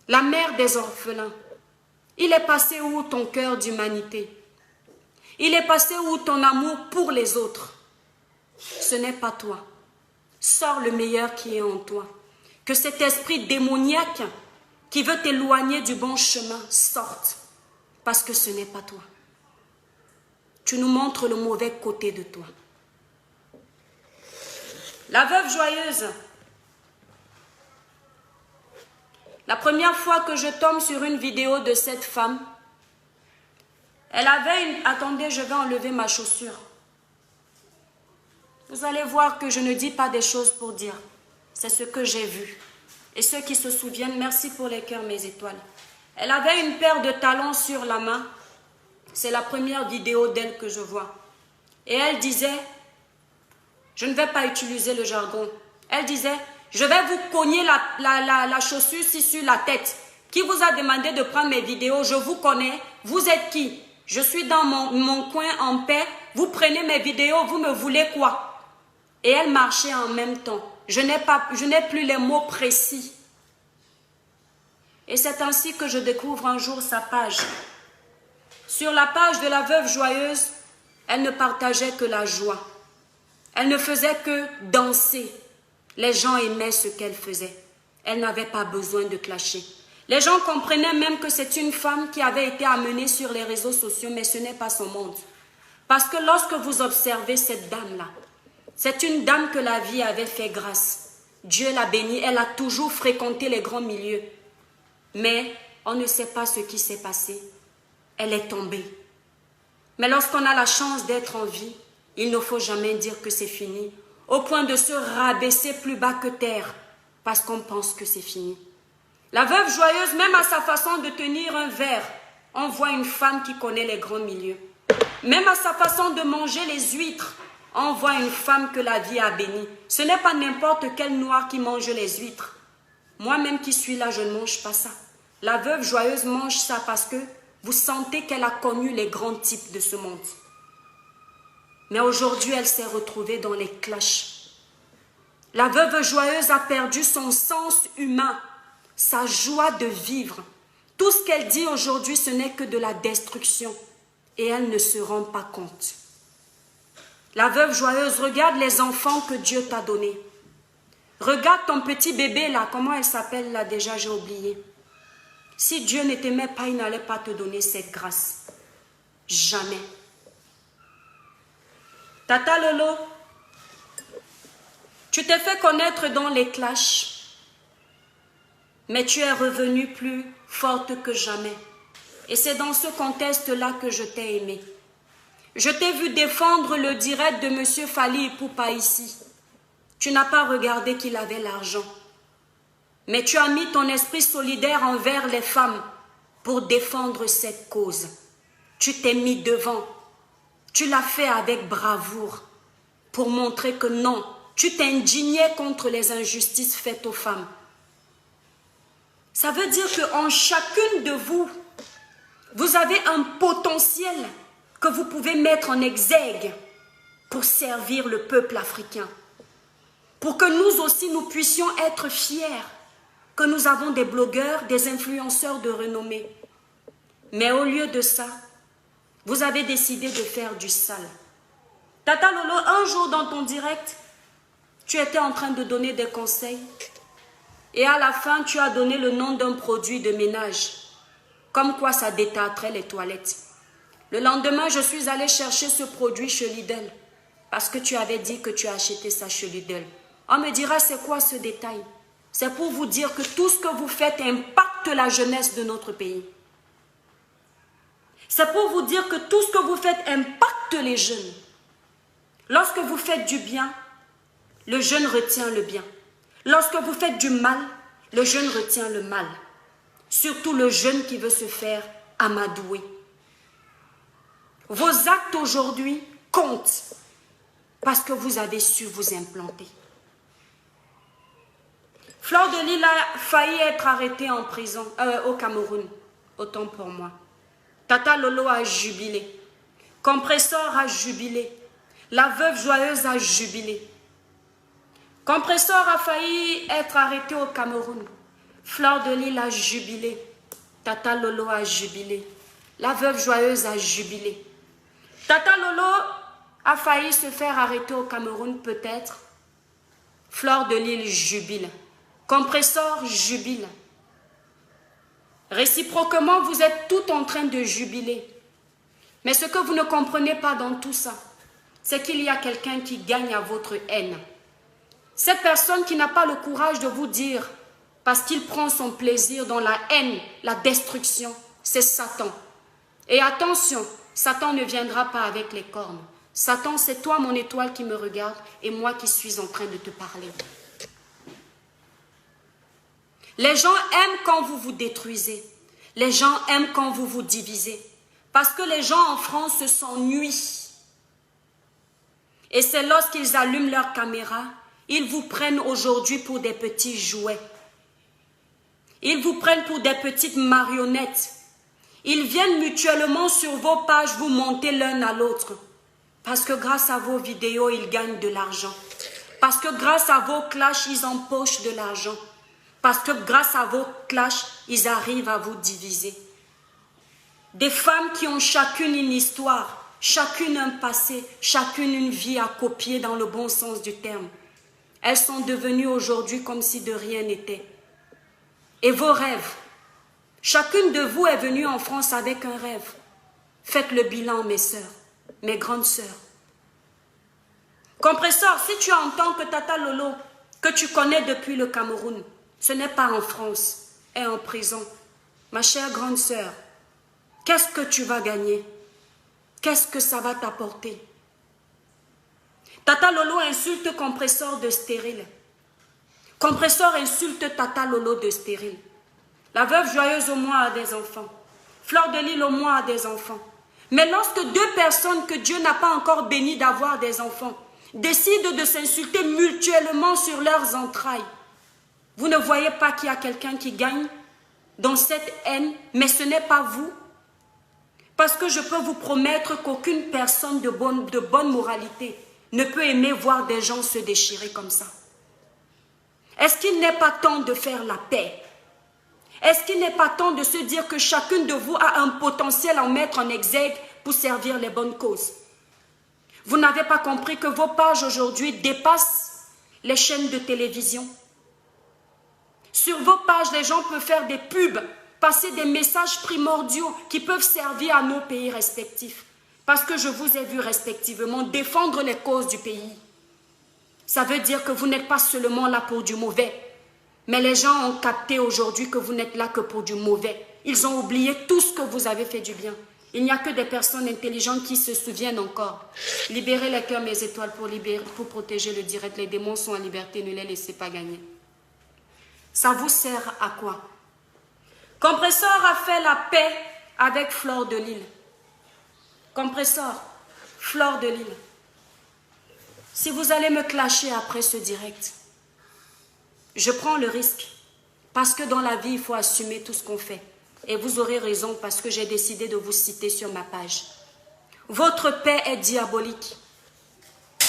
La mère des orphelins, il est passé où ton cœur d'humanité? Il est passé où ton amour pour les autres? Ce n'est pas toi. Sors le meilleur qui est en toi. Que cet esprit démoniaque qui veut t'éloigner du bon chemin sorte. Parce que ce n'est pas toi. Tu nous montres le mauvais côté de toi. La veuve joyeuse. La première fois que je tombe sur une vidéo de cette femme, elle avait une... Attendez, je vais enlever ma chaussure. Vous allez voir que je ne dis pas des choses pour dire. C'est ce que j'ai vu. Et ceux qui se souviennent, merci pour les cœurs, mes étoiles. Elle avait une paire de talons sur la main. C'est la première vidéo d'elle que je vois. Et elle disait, je ne vais pas utiliser le jargon. Elle disait, je vais vous cogner la chaussure sur la tête. Qui vous a demandé de prendre mes vidéos? Je vous connais. Vous êtes qui? Je suis dans mon coin en paix. Vous prenez mes vidéos, vous me voulez quoi? Et elle marchait en même temps. Je n'ai plus les mots précis. Et c'est ainsi que je découvre un jour sa page. Sur la page de la veuve joyeuse, elle ne partageait que la joie. Elle ne faisait que danser. Les gens aimaient ce qu'elle faisait. Elle n'avait pas besoin de clasher. Les gens comprenaient même que c'est une femme qui avait été amenée sur les réseaux sociaux, mais ce n'est pas son monde. Parce que lorsque vous observez cette dame-là, c'est une dame que la vie avait fait grâce. Dieu l'a bénie, elle a toujours fréquenté les grands milieux. Mais on ne sait pas ce qui s'est passé. Elle est tombée. Mais lorsqu'on a la chance d'être en vie, il ne faut jamais dire que c'est fini, au point de se rabaisser plus bas que terre, parce qu'on pense que c'est fini. La veuve joyeuse, même à sa façon de tenir un verre, on voit une femme qui connaît les grands milieux. Même à sa façon de manger les huîtres, on voit une femme que la vie a bénie. Ce n'est pas n'importe quel noir qui mange les huîtres. Moi-même qui suis là, je ne mange pas ça. La veuve joyeuse mange ça parce que vous sentez qu'elle a connu les grands types de ce monde. Mais aujourd'hui, elle s'est retrouvée dans les clashs. La veuve joyeuse a perdu son sens humain, sa joie de vivre. Tout ce qu'elle dit aujourd'hui, ce n'est que de la destruction. Et elle ne se rend pas compte. La veuve joyeuse, regarde les enfants que Dieu t'a donnés. Regarde ton petit bébé là, comment elle s'appelle là déjà, j'ai oublié. Si Dieu ne t'aimait pas, il n'allait pas te donner cette grâce. Jamais. Tata Lolo, Tu t'es fait connaître dans les clashs, mais tu es revenue plus forte que jamais. Et c'est dans ce contexte-là que je t'ai aimé. Je t'ai vu défendre le direct de M. Fally Ipupa ici. Tu n'as pas regardé qu'il avait l'argent. Mais tu as mis ton esprit solidaire envers les femmes pour défendre cette cause. Tu t'es mis devant. Tu l'as fait avec bravoure pour montrer que non, tu t'indignais contre les injustices faites aux femmes. Ça veut dire qu'en chacune de vous, vous avez un potentiel que vous pouvez mettre en exergue pour servir le peuple africain. Pour que nous aussi, nous puissions être fiers que nous avons des blogueurs, des influenceurs de renommée. Mais au lieu de ça, vous avez décidé de faire du sale. Tata Lolo, un jour dans ton direct, tu étais en train de donner des conseils et à la fin, tu as donné le nom d'un produit de ménage, comme quoi ça détâterait les toilettes. Le lendemain, je suis allée chercher ce produit chez Lidl parce que tu avais dit que tu as acheté ça chez Lidl. On me dira, c'est quoi ce détail? C'est pour vous dire que tout ce que vous faites impacte la jeunesse de notre pays. C'est pour vous dire que tout ce que vous faites impacte les jeunes. Lorsque vous faites du bien, le jeune retient le bien. Lorsque vous faites du mal, le jeune retient le mal. Surtout le jeune qui veut se faire amadouer. Vos actes aujourd'hui comptent parce que vous avez su vous implanter. Fleur de Lys a failli être arrêtée en prison au Cameroun, autant pour moi. Tata Lolo a jubilé. Compressor a jubilé. La veuve joyeuse a jubilé. Compressor a failli être arrêté au Cameroun. Fleur de Lys a jubilé. Tata Lolo a jubilé. La veuve joyeuse a jubilé. Tata Lolo a failli se faire arrêter au Cameroun peut-être. Fleur de Lys jubile. Compressor jubile. Réciproquement, vous êtes tout en train de jubiler. Mais ce que vous ne comprenez pas dans tout ça, c'est qu'il y a quelqu'un qui gagne à votre haine. Cette personne qui n'a pas le courage de vous dire, parce qu'il prend son plaisir dans la haine, la destruction, c'est Satan. Et attention, Satan ne viendra pas avec les cornes. Satan, c'est toi, mon étoile, qui me regarde et moi qui suis en train de te parler. Les gens aiment quand vous vous détruisez. Les gens aiment quand vous vous divisez. Parce que les gens en France s'ennuient. Et c'est lorsqu'ils allument leur caméra, ils vous prennent aujourd'hui pour des petits jouets. Ils vous prennent pour des petites marionnettes. Ils viennent mutuellement sur vos pages vous monter l'un à l'autre. Parce que grâce à vos vidéos, ils gagnent de l'argent. Parce que grâce à vos clashs, ils empochent de l'argent. Parce que grâce à vos clashs, ils arrivent à vous diviser. Des femmes qui ont chacune une histoire, chacune un passé, chacune une vie à copier dans le bon sens du terme. Elles sont devenues aujourd'hui comme si de rien n'était. Et vos rêves, chacune de vous est venue en France avec un rêve. Faites le bilan, mes sœurs, mes grandes sœurs. Compressor, si tu entends que Tata Lolo, que tu connais depuis le Cameroun, ce n'est pas en France, est en prison. Ma chère grande sœur, qu'est-ce que tu vas gagner? Qu'est-ce que ça va t'apporter? Tata Lolo insulte Compressor de stérile. Compressor insulte Tata Lolo de stérile. La veuve joyeuse au moins a des enfants. Fleur de Lys au moins a des enfants. Mais lorsque deux personnes que Dieu n'a pas encore bénies d'avoir des enfants décident de s'insulter mutuellement sur leurs entrailles, vous ne voyez pas qu'il y a quelqu'un qui gagne dans cette haine, mais ce n'est pas vous. Parce que je peux vous promettre qu'aucune personne de bonne moralité ne peut aimer voir des gens se déchirer comme ça. Est-ce qu'il n'est pas temps de faire la paix? Est-ce qu'il n'est pas temps de se dire que chacune de vous a un potentiel à mettre en exergue pour servir les bonnes causes? Vous n'avez pas compris que vos pages aujourd'hui dépassent les chaînes de télévision. Sur vos pages, les gens peuvent faire des pubs, passer des messages primordiaux qui peuvent servir à nos pays respectifs. Parce que je vous ai vu respectivement défendre les causes du pays. Ça veut dire que vous n'êtes pas seulement là pour du mauvais. Mais les gens ont capté aujourd'hui que vous n'êtes là que pour du mauvais. Ils ont oublié tout ce que vous avez fait du bien. Il n'y a que des personnes intelligentes qui se souviennent encore. Libérez les cœurs, mes étoiles, pour protéger le direct. Les démons sont en liberté, ne les laissez pas gagner. Ça vous sert à quoi? Compresseur a fait la paix avec Fleur de Lys. Compresseur, Fleur de Lys. Si vous allez me clasher après ce direct, je prends le risque. Parce que dans la vie, il faut assumer tout ce qu'on fait. Et vous aurez raison parce que j'ai décidé de vous citer sur ma page. Votre paix est diabolique.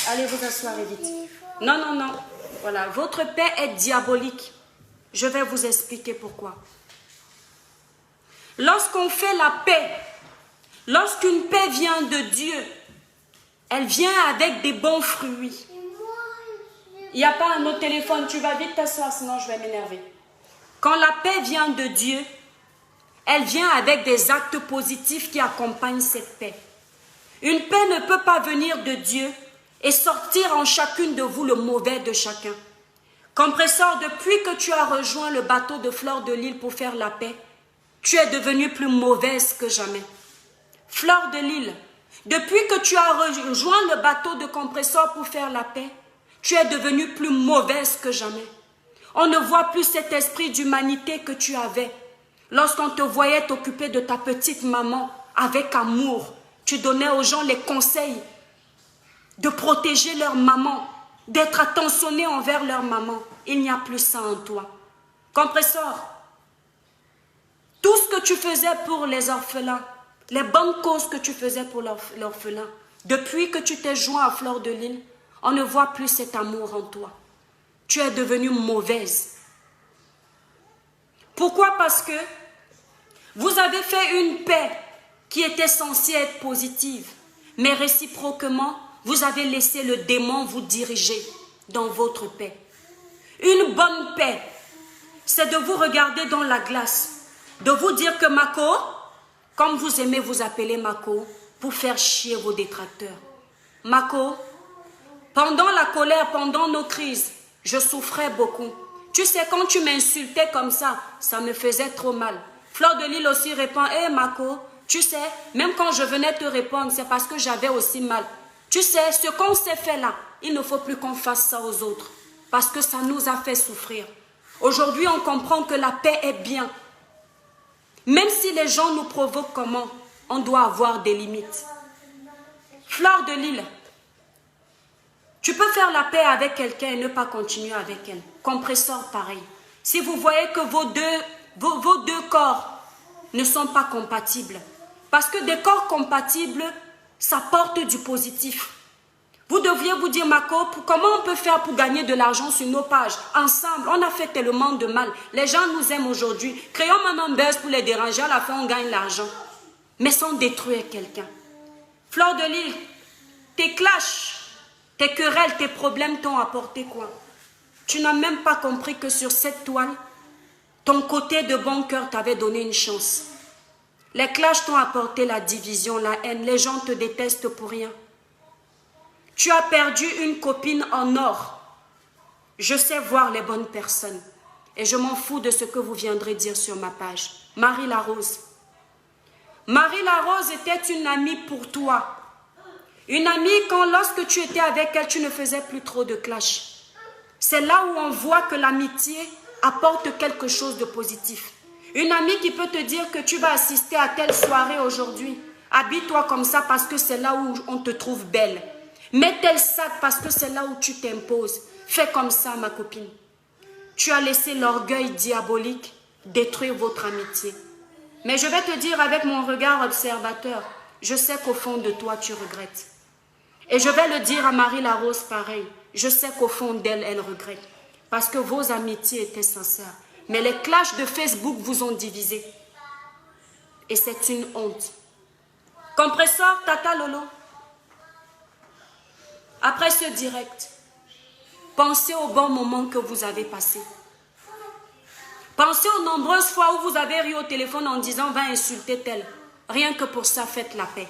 Allez vous asseoir vite. Non, non, non. Voilà, votre paix est diabolique. Je vais vous expliquer pourquoi. Lorsqu'on fait la paix, lorsqu'une paix vient de Dieu, elle vient avec des bons fruits. Il n'y a pas un autre téléphone, tu vas vite t'asseoir, sinon je vais m'énerver. Quand la paix vient de Dieu, elle vient avec des actes positifs qui accompagnent cette paix. Une paix ne peut pas venir de Dieu et sortir en chacune de vous le mauvais de chacun. Compresseur, depuis que tu as rejoint le bateau de Fleur de Lys pour faire la paix, tu es devenue plus mauvaise que jamais. Fleur de Lys, depuis que tu as rejoint le bateau de Compresseur pour faire la paix, tu es devenue plus mauvaise que jamais. On ne voit plus cet esprit d'humanité que tu avais. Lorsqu'on te voyait t'occuper de ta petite maman avec amour, tu donnais aux gens les conseils de protéger leur maman, d'être attentionné envers leur maman. Il n'y a plus ça en toi. Compresseur, tout ce que tu faisais pour les orphelins, les bonnes causes que tu faisais pour l'orphelin, depuis que tu t'es joint à Fleur de Lys, on ne voit plus cet amour en toi. Tu es devenue mauvaise. Pourquoi? Parce que vous avez fait une paix qui était censée être positive, mais réciproquement, vous avez laissé le démon vous diriger dans votre paix. Une bonne paix, c'est de vous regarder dans la glace, de vous dire que Mako, comme vous aimez vous appeler Mako, pour faire chier vos détracteurs. Mako, pendant la colère, pendant nos crises, je souffrais beaucoup. Tu sais, quand tu m'insultais comme ça, ça me faisait trop mal. Fleur de Lys aussi répond, hé Mako, tu sais, même quand je venais te répondre, c'est parce que j'avais aussi mal. Tu sais, ce qu'on s'est fait là, il ne faut plus qu'on fasse ça aux autres. Parce que ça nous a fait souffrir. Aujourd'hui, on comprend que la paix est bien. Même si les gens nous provoquent comment, on doit avoir des limites. Fleur de Lys, tu peux faire la paix avec quelqu'un et ne pas continuer avec elle. Compresseur, pareil. Si vous voyez que vos deux corps ne sont pas compatibles, parce que des corps compatibles, ça porte du positif. Vous deviez vous dire, Mako, comment on peut faire pour gagner de l'argent sur nos pages? Ensemble, on a fait tellement de mal. Les gens nous aiment aujourd'hui. Créons maintenant un buzz pour les déranger. À la fin, on gagne l'argent. Mais sans détruire quelqu'un. Fleur de Lys, tes clashs, tes querelles, tes problèmes t'ont apporté quoi? Tu n'as même pas compris que sur cette toile, ton côté de bon cœur t'avait donné une chance. Les clashs t'ont apporté la division, la haine. Les gens te détestent pour rien. Tu as perdu une copine en or. Je sais voir les bonnes personnes. Et je m'en fous de ce que vous viendrez dire sur ma page. Marie Larose. Marie Larose était une amie pour toi. Une amie quand lorsque tu étais avec elle, tu ne faisais plus trop de clash. C'est là où on voit que l'amitié apporte quelque chose de positif. Une amie qui peut te dire que tu vas assister à telle soirée aujourd'hui. Habille-toi comme ça parce que c'est là où on te trouve belle. Mets tel sac parce que c'est là où tu t'imposes. Fais comme ça, ma copine. Tu as laissé l'orgueil diabolique détruire votre amitié. Mais je vais te dire avec mon regard observateur, je sais qu'au fond de toi, tu regrettes. Et je vais le dire à Marie Larose pareil. Je sais qu'au fond d'elle, elle regrette. Parce que vos amitiés étaient sincères. Mais les clashs de Facebook vous ont divisé. Et c'est une honte. Compresseur, Tata Lolo. Après ce direct, pensez aux bons moments que vous avez passés. Pensez aux nombreuses fois où vous avez ri au téléphone en disant « va insulter tel ». Rien que pour ça, faites la paix.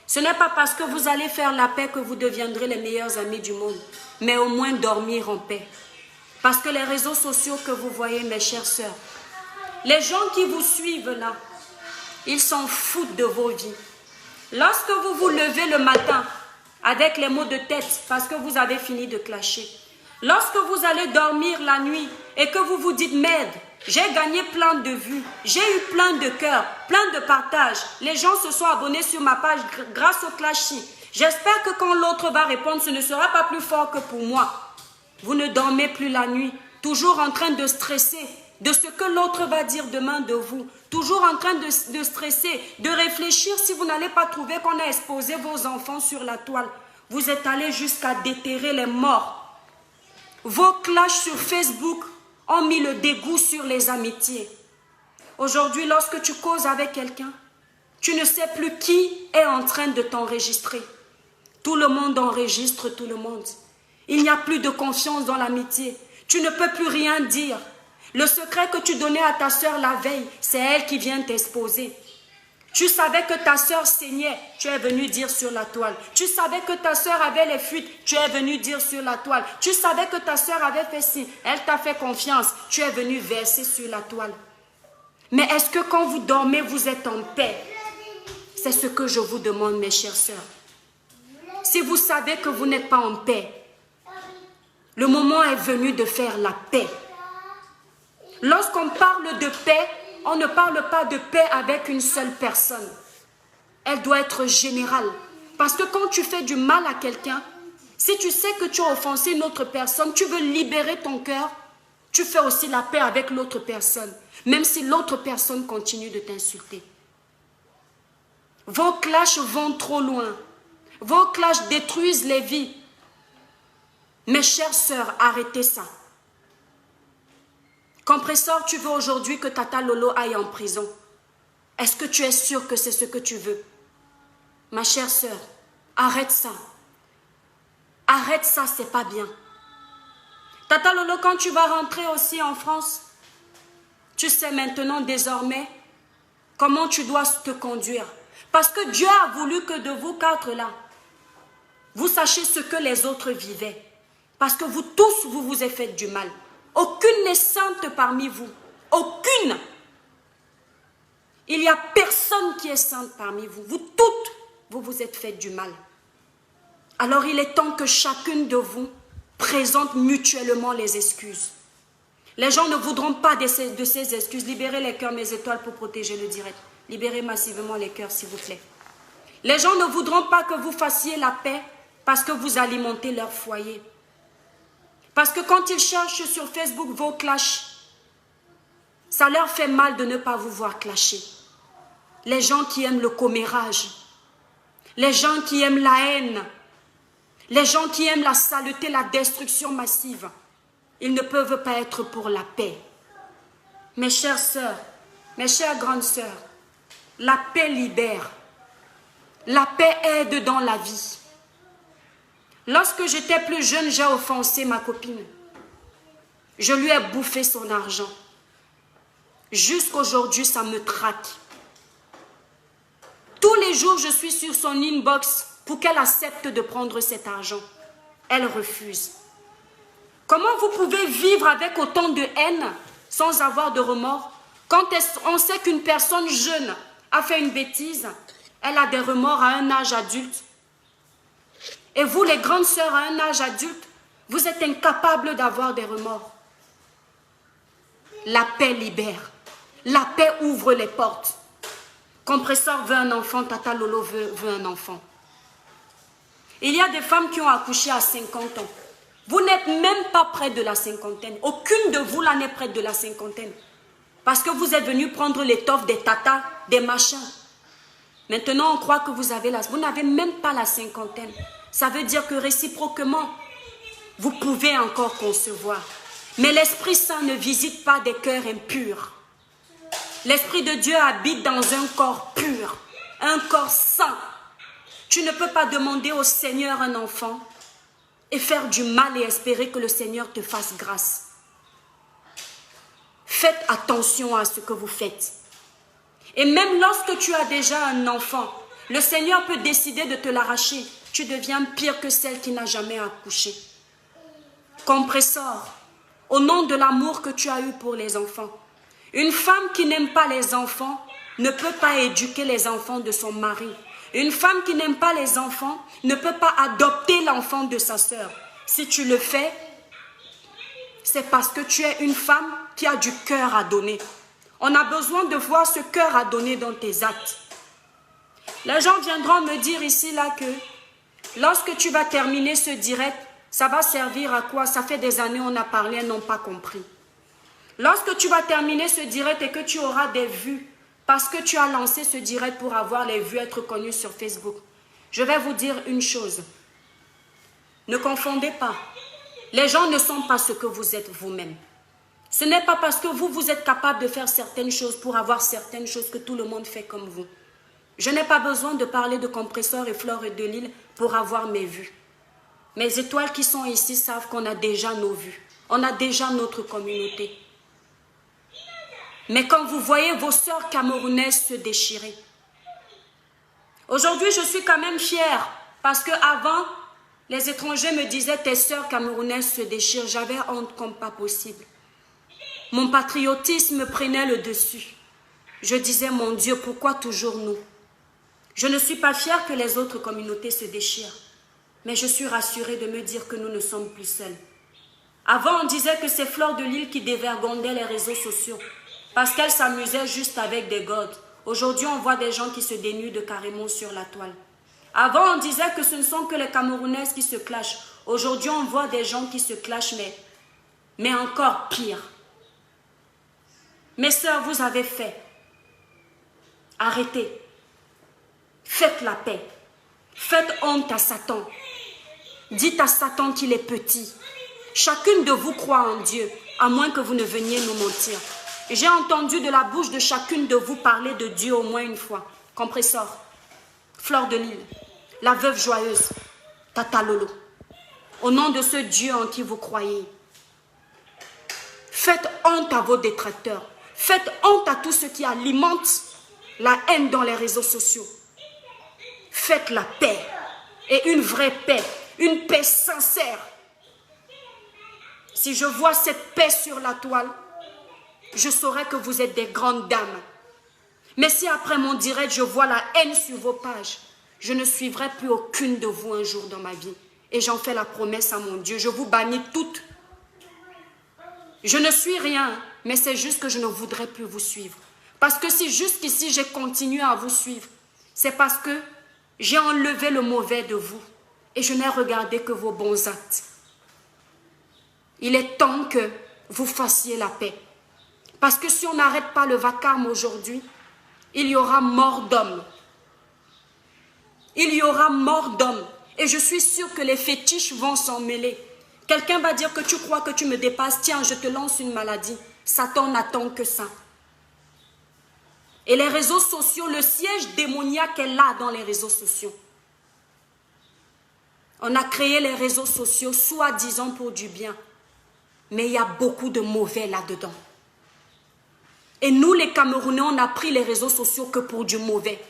Ce n'est pas parce que vous allez faire la paix que vous deviendrez les meilleurs amis du monde, mais au moins dormir en paix. Parce que les réseaux sociaux que vous voyez, mes chères sœurs, les gens qui vous suivent là, ils s'en foutent de vos vies. Lorsque vous vous levez le matin avec les maux de tête parce que vous avez fini de clasher, lorsque vous allez dormir la nuit et que vous vous dites « Merde, j'ai gagné plein de vues, j'ai eu plein de cœurs, plein de partages, les gens se sont abonnés sur ma page grâce au clashing. J'espère que quand l'autre va répondre, ce ne sera pas plus fort que pour moi. » Vous ne dormez plus la nuit, toujours en train de stresser de ce que l'autre va dire demain de vous, toujours en train de stresser, de réfléchir si vous n'allez pas trouver qu'on a exposé vos enfants sur la toile. Vous êtes allé jusqu'à déterrer les morts. Vos clashs sur Facebook ont mis le dégoût sur les amitiés. Aujourd'hui, lorsque tu causes avec quelqu'un, tu ne sais plus qui est en train de t'enregistrer. Tout le monde enregistre tout le monde. Il n'y a plus de confiance dans l'amitié. Tu ne peux plus rien dire. Le secret que tu donnais à ta sœur la veille, c'est elle qui vient t'exposer. Tu savais que ta sœur saignait, tu es venu dire sur la toile. Tu savais que ta sœur avait les fuites, tu es venu dire sur la toile. Tu savais que ta sœur avait fait ci, elle t'a fait confiance, tu es venu verser sur la toile. Mais est-ce que quand vous dormez, vous êtes en paix? C'est ce que je vous demande, mes chères sœurs. Si vous savez que vous n'êtes pas en paix, le moment est venu de faire la paix. Lorsqu'on parle de paix, on ne parle pas de paix avec une seule personne. Elle doit être générale. Parce que quand tu fais du mal à quelqu'un, si tu sais que tu as offensé une autre personne, tu veux libérer ton cœur, tu fais aussi la paix avec l'autre personne, même si l'autre personne continue de t'insulter. Vos clashs vont trop loin. Vos clashs détruisent les vies. Mes chères sœurs, arrêtez ça. Compresseur, tu veux aujourd'hui que Tata Lolo aille en prison. Est-ce que tu es sûre que c'est ce que tu veux? Ma chère sœur, arrête ça. Arrête ça, c'est pas bien. Tata Lolo, quand tu vas rentrer aussi en France, tu sais maintenant désormais comment tu dois te conduire. Parce que Dieu a voulu que de vous quatre là, vous sachiez ce que les autres vivaient. Parce que vous tous, vous vous êtes fait du mal. Aucune n'est sainte parmi vous. Aucune. Il n'y a personne qui est sainte parmi vous. Vous toutes, vous vous êtes fait du mal. Alors il est temps que chacune de vous présente mutuellement les excuses. Les gens ne voudront pas de ces excuses. Libérez les cœurs, mes étoiles, pour protéger le direct. Libérez massivement les cœurs, s'il vous plaît. Les gens ne voudront pas que vous fassiez la paix parce que vous alimentez leur foyer. Parce que quand ils cherchent sur Facebook vos clashs, ça leur fait mal de ne pas vous voir clasher. Les gens qui aiment le commérage, les gens qui aiment la haine, les gens qui aiment la saleté, la destruction massive, ils ne peuvent pas être pour la paix. Mes chères sœurs, mes chères grandes sœurs, la paix libère. La paix aide dans la vie. Lorsque j'étais plus jeune, j'ai offensé ma copine. Je lui ai bouffé son argent. Jusqu'aujourd'hui, ça me traque. Tous les jours, je suis sur son inbox pour qu'elle accepte de prendre cet argent. Elle refuse. Comment vous pouvez vivre avec autant de haine sans avoir de remords? Quand on sait qu'une personne jeune a fait une bêtise, elle a des remords à un âge adulte. Et vous, les grandes sœurs, à un âge adulte, vous êtes incapables d'avoir des remords. La paix libère. La paix ouvre les portes. Compresseur veut un enfant, Tata Lolo veut un enfant. Il y a des femmes qui ont accouché à 50 ans. Vous n'êtes même pas près de la cinquantaine. Aucune de vous là n'est près de la cinquantaine. Parce que vous êtes venus prendre l'étoffe des tatas, des machins. Maintenant, on croit que vous avez vous n'avez même pas la cinquantaine. Ça veut dire que réciproquement, vous pouvez encore concevoir. Mais l'Esprit Saint ne visite pas des cœurs impurs. L'Esprit de Dieu habite dans un corps pur, un corps saint. Tu ne peux pas demander au Seigneur un enfant et faire du mal et espérer que le Seigneur te fasse grâce. Faites attention à ce que vous faites. Et même lorsque tu as déjà un enfant, Le Seigneur peut décider de te l'arracher. Tu deviens pire que celle qui n'a jamais accouché. Compressor, au nom de l'amour que tu as eu pour les enfants. Une femme qui n'aime pas les enfants ne peut pas éduquer les enfants de son mari. Une femme qui n'aime pas les enfants ne peut pas adopter l'enfant de sa sœur. Si tu le fais, c'est parce que tu es une femme qui a du cœur à donner. On a besoin de voir ce cœur à donner dans tes actes. Les gens viendront me dire ici, là, que lorsque tu vas terminer ce direct, ça va servir à quoi? Ça fait des années on a parlé, elles n'ont pas compris. Lorsque tu vas terminer ce direct et que tu auras des vues, parce que tu as lancé ce direct pour avoir les vues, être connu sur Facebook, je vais vous dire une chose. Ne confondez pas. Les gens ne sont pas ce que vous êtes vous-même. Ce n'est pas parce que vous êtes capable de faire certaines choses pour avoir certaines choses que tout le monde fait comme vous. Je n'ai pas besoin de parler de Compressor et Flore et de Lille pour avoir mes vues. Mes étoiles qui sont ici savent qu'on a déjà nos vues. On a déjà notre communauté. Mais quand vous voyez vos sœurs camerounaises se déchirer, aujourd'hui je suis quand même fière parce qu'avant, les étrangers me disaient tes sœurs camerounaises se déchirent. J'avais honte comme pas possible. Mon patriotisme prenait le dessus. Je disais, mon Dieu, pourquoi toujours nous? Je ne suis pas fière que les autres communautés se déchirent. Mais je suis rassurée de me dire que nous ne sommes plus seuls. Avant, on disait que c'est Flore de Lille qui dévergondait les réseaux sociaux parce qu'elle s'amusait juste avec des godes. Aujourd'hui, on voit des gens qui se dénudent carrément sur la toile. Avant, on disait que ce ne sont que les Camerounaises qui se clashent. Aujourd'hui, on voit des gens qui se clashent, mais encore pire. Mes sœurs, vous avez fait. Arrêtez. Faites la paix. Faites honte à Satan. Dites à Satan qu'il est petit. Chacune de vous croit en Dieu, à moins que vous ne veniez nous mentir. J'ai entendu de la bouche de chacune de vous parler de Dieu au moins une fois. Compressor, Flore de Lille, la veuve joyeuse, Tata Lolo. Au nom de ce Dieu en qui vous croyez, faites honte à vos détracteurs. Faites honte à tous ceux qui alimentent la haine dans les réseaux sociaux. Faites la paix, et une vraie paix, une paix sincère. Si je vois cette paix sur la toile, je saurai que vous êtes des grandes dames. Mais si après mon direct, je vois la haine sur vos pages, je ne suivrai plus aucune de vous un jour dans ma vie. Et j'en fais la promesse à mon Dieu, je vous bannis toutes. Je ne suis rien, mais c'est juste que je ne voudrais plus vous suivre. Parce que si jusqu'ici j'ai continué à vous suivre, c'est parce que j'ai enlevé le mauvais de vous et je n'ai regardé que vos bons actes. Il est temps que vous fassiez la paix. Parce que si on n'arrête pas le vacarme aujourd'hui, il y aura mort d'hommes. Il y aura mort d'hommes. Et je suis sûre que les fétiches vont s'en mêler. Quelqu'un va dire que tu crois que tu me dépasses. Tiens, je te lance une maladie. Satan n'attend que ça. Et les réseaux sociaux, le siège démoniaque est là dans les réseaux sociaux. On a créé les réseaux sociaux soi-disant pour du bien. Mais il y a beaucoup de mauvais là-dedans. Et nous, les Camerounais, on a pris les réseaux sociaux que pour du mauvais.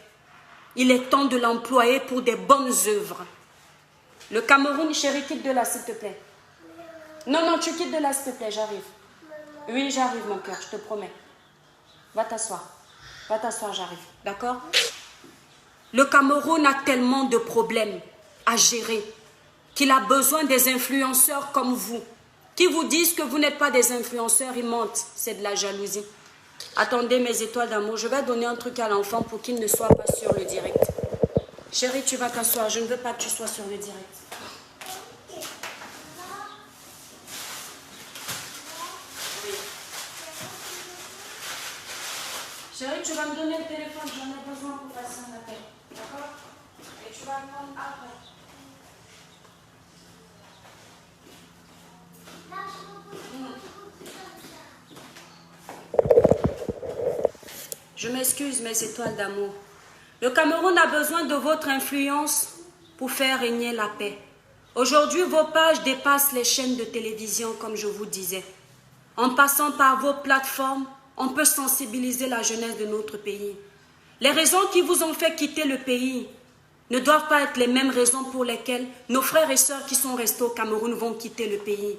Il est temps de l'employer pour des bonnes œuvres. Le Cameroun, chérie, quitte de là, s'il te plaît. Non, tu quittes de là, s'il te plaît, j'arrive. Oui, j'arrive, mon cœur, je te promets. Va t'asseoir. Va t'asseoir, j'arrive. D'accord? Le Cameroun a tellement de problèmes à gérer qu'il a besoin des influenceurs comme vous, qui vous disent que vous n'êtes pas des influenceurs, ils mentent. C'est de la jalousie. Attendez mes étoiles d'amour, je vais donner un truc à l'enfant pour qu'il ne soit pas sur le direct. Chérie, tu vas t'asseoir, je ne veux pas que tu sois sur le direct. Chérie, tu vas me donner le téléphone, j'en ai besoin pour passer un appel. D'accord? Et tu vas me prendre après. Je m'excuse, mes étoiles d'amour. Le Cameroun a besoin de votre influence pour faire régner la paix. Aujourd'hui, vos pages dépassent les chaînes de télévision, comme je vous disais. En passant par vos plateformes, on peut sensibiliser la jeunesse de notre pays. Les raisons qui vous ont fait quitter le pays ne doivent pas être les mêmes raisons pour lesquelles nos frères et sœurs qui sont restés au Cameroun vont quitter le pays.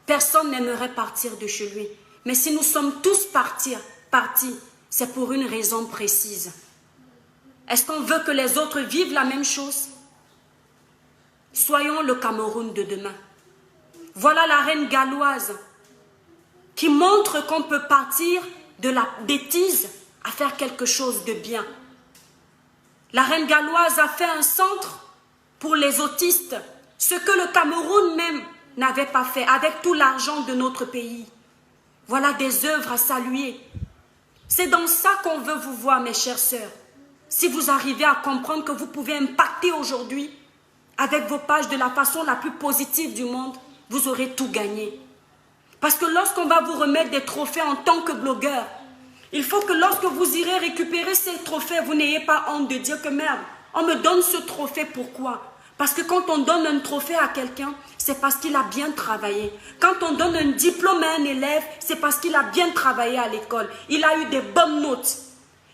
Personne n'aimerait partir de chez lui. Mais si nous sommes tous partis, c'est pour une raison précise. Est-ce qu'on veut que les autres vivent la même chose? Soyons le Cameroun de demain. Voilà la reine galloise qui montre qu'on peut partir de la bêtise à faire quelque chose de bien. La reine galloise a fait un centre pour les autistes, ce que le Cameroun même n'avait pas fait, avec tout l'argent de notre pays. Voilà des œuvres à saluer. C'est dans ça qu'on veut vous voir, mes chères sœurs. Si vous arrivez à comprendre que vous pouvez impacter aujourd'hui avec vos pages de la façon la plus positive du monde, vous aurez tout gagné. Parce que lorsqu'on va vous remettre des trophées en tant que blogueur, il faut que lorsque vous irez récupérer ces trophées, vous n'ayez pas honte de dire que merde, on me donne ce trophée, pourquoi? Parce que quand on donne un trophée à quelqu'un, c'est parce qu'il a bien travaillé. Quand on donne un diplôme à un élève, c'est parce qu'il a bien travaillé à l'école. Il a eu des bonnes notes.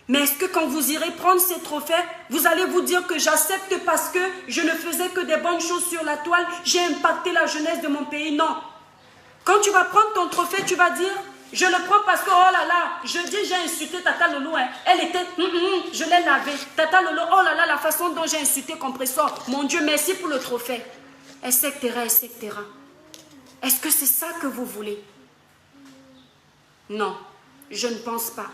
Mais est-ce que quand vous irez prendre ces trophées, vous allez vous dire que j'accepte parce que je ne faisais que des bonnes choses sur la toile, j'ai impacté la jeunesse de mon pays? Non. Quand tu vas prendre ton trophée, tu vas dire, je le prends parce que, oh là là, jeudi j'ai insulté Tata Lolo, hein. Elle était, je l'ai lavé. Tata Lolo, oh là là, la façon dont j'ai insulté Compressor, mon Dieu, merci pour le trophée, etc., etc. Est-ce que c'est ça que vous voulez? Non, je ne pense pas.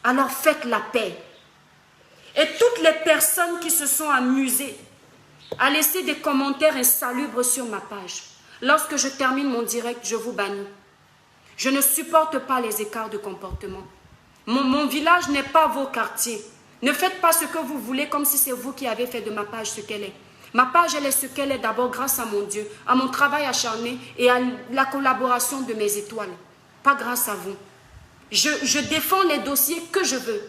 Alors faites la paix. Et toutes les personnes qui se sont amusées à laisser des commentaires insalubres sur ma page, lorsque je termine mon direct, je vous bannis. Je ne supporte pas les écarts de comportement. Mon village n'est pas vos quartiers. Ne faites pas ce que vous voulez comme si c'est vous qui avez fait de ma page ce qu'elle est. Ma page, elle est ce qu'elle est d'abord grâce à mon Dieu, à mon travail acharné et à la collaboration de mes étoiles. Pas grâce à vous. Je défends les dossiers que je veux.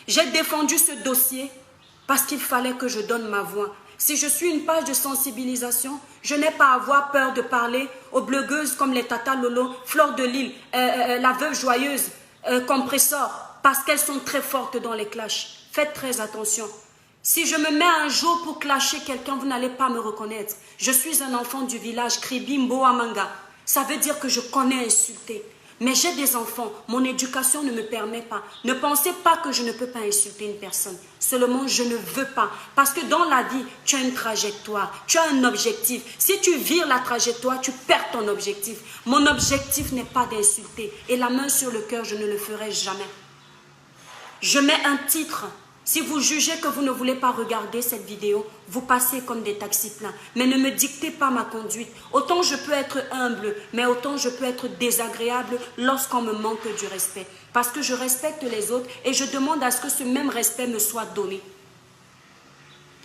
J'ai défendu ce dossier parce qu'il fallait que je donne ma voix. Si je suis une page de sensibilisation, je n'ai pas à avoir peur de parler aux blogueuses comme les Tata Lolo, Fleur de Lille, la Veuve Joyeuse, Compressor, parce qu'elles sont très fortes dans les clashs. Faites très attention. Si je me mets un jour pour clasher quelqu'un, vous n'allez pas me reconnaître. Je suis un enfant du village, Kribimbo Amanga. Ça veut dire que je connais insulter. Mais j'ai des enfants, mon éducation ne me permet pas. Ne pensez pas que je ne peux pas insulter une personne. Seulement, je ne veux pas. Parce que dans la vie, tu as une trajectoire, tu as un objectif. Si tu vires la trajectoire, tu perds ton objectif. Mon objectif n'est pas d'insulter. Et la main sur le cœur, je ne le ferai jamais. Je mets un titre. Si vous jugez que vous ne voulez pas regarder cette vidéo, vous passez comme des taxis pleins. Mais ne me dictez pas ma conduite. Autant je peux être humble, mais autant je peux être désagréable lorsqu'on me manque du respect. Parce que je respecte les autres et je demande à ce que ce même respect me soit donné.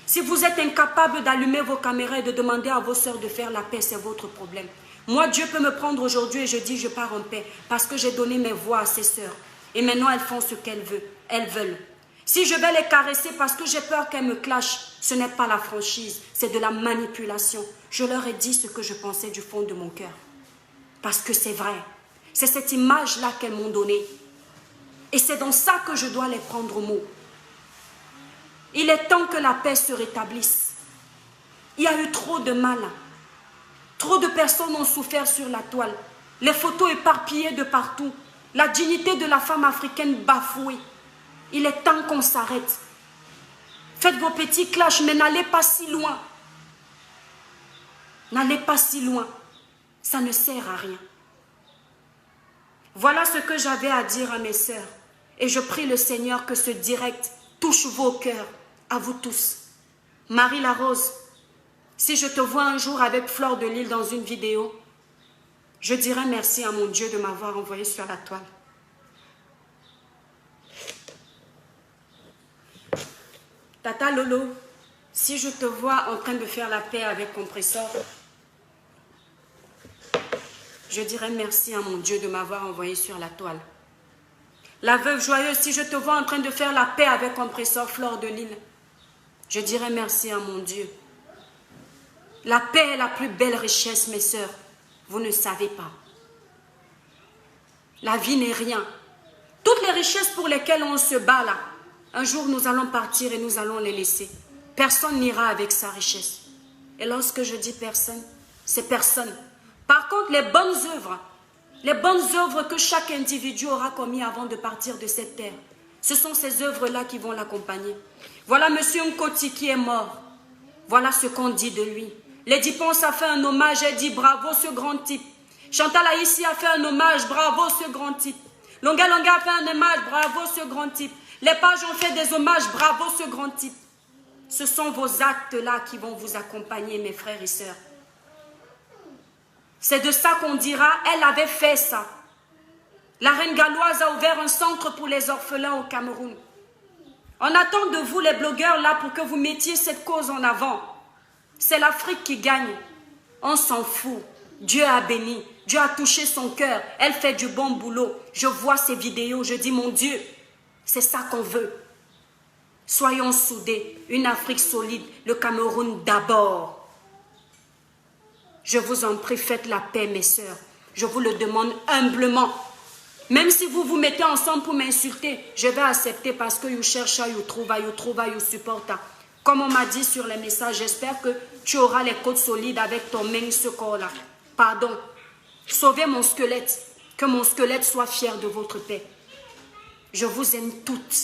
Si vous êtes incapable d'allumer vos caméras et de demander à vos sœurs de faire la paix, c'est votre problème. Moi, Dieu peut me prendre aujourd'hui et je dis je pars en paix parce que j'ai donné mes voix à ces sœurs. Et maintenant, elles font ce qu'elles veulent. Si je vais les caresser parce que j'ai peur qu'elles me clashent, ce n'est pas la franchise, c'est de la manipulation. Je leur ai dit ce que je pensais du fond de mon cœur. Parce que c'est vrai. C'est cette image-là qu'elles m'ont donnée. Et c'est dans ça que je dois les prendre au mot. Il est temps que la paix se rétablisse. Il y a eu trop de mal. Trop de personnes ont souffert sur la toile. Les photos éparpillées de partout. La dignité de la femme africaine bafouée. Il est temps qu'on s'arrête. Faites vos petits clashs, mais n'allez pas si loin. N'allez pas si loin. Ça ne sert à rien. Voilà ce que j'avais à dire à mes sœurs. Et je prie le Seigneur que ce direct touche vos cœurs, à vous tous. Marie la Rose, si je te vois un jour avec Fleur de Lille dans une vidéo, je dirai merci à mon Dieu de m'avoir envoyé sur la toile. Tata Lolo, si je te vois en train de faire la paix avec Compressor, je dirais merci à mon Dieu de m'avoir envoyé sur la toile. La Veuve Joyeuse, si je te vois en train de faire la paix avec Compressor, Fleur de Lille, je dirais merci à mon Dieu. La paix est la plus belle richesse, mes sœurs. Vous ne savez pas. La vie n'est rien. Toutes les richesses pour lesquelles on se bat là, un jour nous allons partir et nous allons les laisser. Personne n'ira avec sa richesse. Et lorsque je dis personne, c'est personne. Par contre, les bonnes œuvres que chaque individu aura commis avant de partir de cette terre, ce sont ces œuvres-là qui vont l'accompagner. Voilà M. Nkoti qui est mort. Voilà ce qu'on dit de lui. Lady Ponce a fait un hommage, elle dit bravo ce grand type. Chantal Aïssi a fait un hommage, bravo ce grand type. Longa Longa a fait un hommage, bravo ce grand type. Les pages ont fait des hommages, bravo ce grand type. Ce sont vos actes-là qui vont vous accompagner, mes frères et sœurs. C'est de ça qu'on dira, elle avait fait ça. La reine galloise a ouvert un centre pour les orphelins au Cameroun. On attend de vous, les blogueurs, là, pour que vous mettiez cette cause en avant. C'est l'Afrique qui gagne. On s'en fout. Dieu a béni. Dieu a touché son cœur. Elle fait du bon boulot. Je vois ces vidéos. Je dis, mon Dieu, c'est ça qu'on veut. Soyons soudés. Une Afrique solide. Le Cameroun d'abord. Je vous en prie, faites la paix, mes sœurs. Je vous le demande humblement. Même si vous vous mettez ensemble pour m'insulter, je vais accepter parce que vous cherchez, vous trouvez, vous supportez. Comme on m'a dit sur les messages, j'espère que tu auras les côtes solides avec ton main ce corps-là. Pardon. Sauvez mon squelette. Que mon squelette soit fier de votre paix. Je vous aime toutes.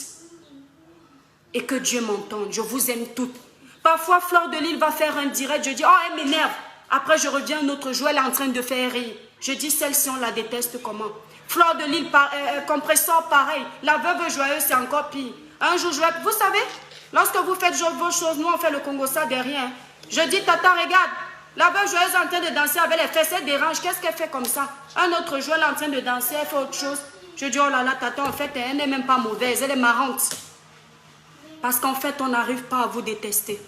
Et que Dieu m'entende. Je vous aime toutes. Parfois, Fleur de Lille va faire un direct. Je dis, oh, elle m'énerve. Après, je reviens un autre jour, elle est en train de faire rire. Je dis, celle-ci, on la déteste comment? Fleur de Lille, compresseur, pareil. La veuve joyeuse, c'est encore pire. Un jour, vous savez, lorsque vous faites vos choses, nous, on fait le Congo ça derrière. Je dis, tata, regarde. La veuve joyeuse est en train de danser avec les fesses, elle dérange. Qu'est-ce qu'elle fait comme ça? Un autre jour, elle est en train de danser, elle fait autre chose. Je dis, oh là là, tata, en fait, elle n'est même pas mauvaise, elle est marrante. Parce qu'en fait, on n'arrive pas à vous détester.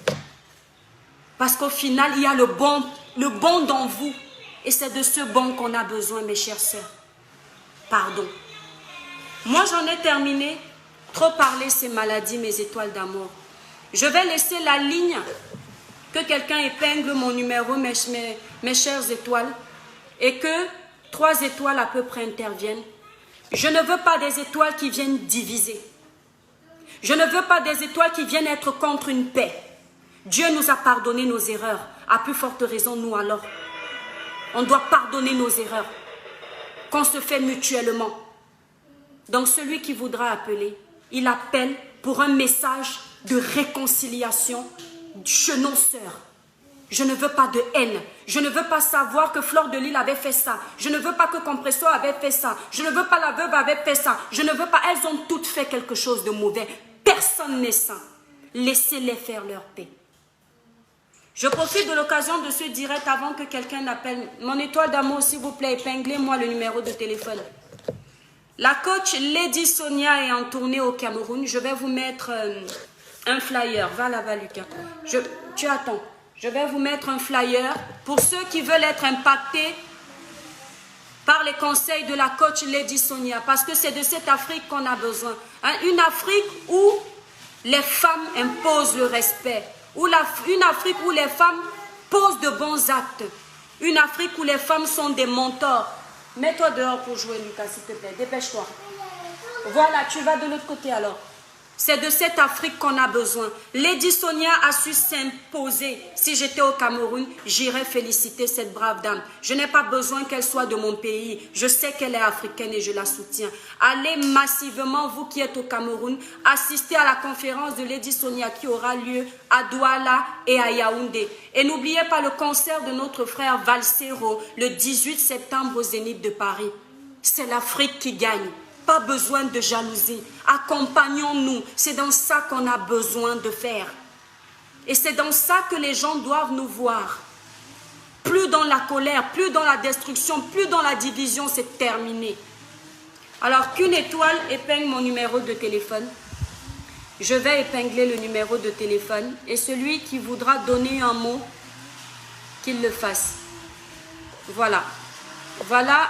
Parce qu'au final, il y a le bon dans vous. Et c'est de ce bon qu'on a besoin, mes chères sœurs. Pardon. Moi, j'en ai terminé. Trop parler, ces maladies, mes étoiles d'amour. Je vais laisser la ligne, que quelqu'un épingle mon numéro, mes chères étoiles, et que 3 étoiles à peu près interviennent. Je ne veux pas des étoiles qui viennent diviser. Je ne veux pas des étoiles qui viennent être contre une paix. Dieu nous a pardonné nos erreurs. À plus forte raison, nous alors. On doit pardonner nos erreurs. Qu'on se fait mutuellement. Donc celui qui voudra appeler, il appelle pour un message de réconciliation chez nos sœurs. Je ne veux pas de haine. Je ne veux pas savoir que Fleur de Lille avait fait ça. Je ne veux pas que Compresseur avait fait ça. Je ne veux pas la veuve avait fait ça. Je ne veux pas. Elles ont toutes fait quelque chose de mauvais. Personne n'est saint. Laissez-les faire leur paix. Je profite de l'occasion de ce direct avant que quelqu'un n'appelle. Mon étoile d'amour, s'il vous plaît, épinglez-moi le numéro de téléphone. La coach Lady Sonia est en tournée au Cameroun. Je vais vous mettre un flyer. Va là-bas, Lucas. Tu attends. Je vais vous mettre un flyer pour ceux qui veulent être impactés par les conseils de la coach Lady Sonia. Parce que c'est de cette Afrique qu'on a besoin. Hein? Une Afrique où les femmes imposent le respect. Une Afrique où les femmes posent de bons actes. Une Afrique où les femmes sont des mentors. Mets-toi dehors pour jouer, Lucas, s'il te plaît. Dépêche-toi. Voilà, tu vas de l'autre côté alors. C'est de cette Afrique qu'on a besoin. Lady Sonia a su s'imposer. Si j'étais au Cameroun, j'irais féliciter cette brave dame. Je n'ai pas besoin qu'elle soit de mon pays. Je sais qu'elle est africaine et je la soutiens. Allez massivement, vous qui êtes au Cameroun, assister à la conférence de Lady Sonia qui aura lieu à Douala et à Yaoundé. Et n'oubliez pas le concert de notre frère Valsero le 18 septembre au Zénith de Paris. C'est l'Afrique qui gagne. Pas besoin de jalousie. Accompagnons-nous. C'est dans ça qu'on a besoin de faire. Et c'est dans ça que les gens doivent nous voir. Plus dans la colère, plus dans la destruction, plus dans la division, c'est terminé. Alors qu'une étoile épingle mon numéro de téléphone. Je vais épingler le numéro de téléphone. Et celui qui voudra donner un mot, qu'il le fasse. Voilà. Voilà.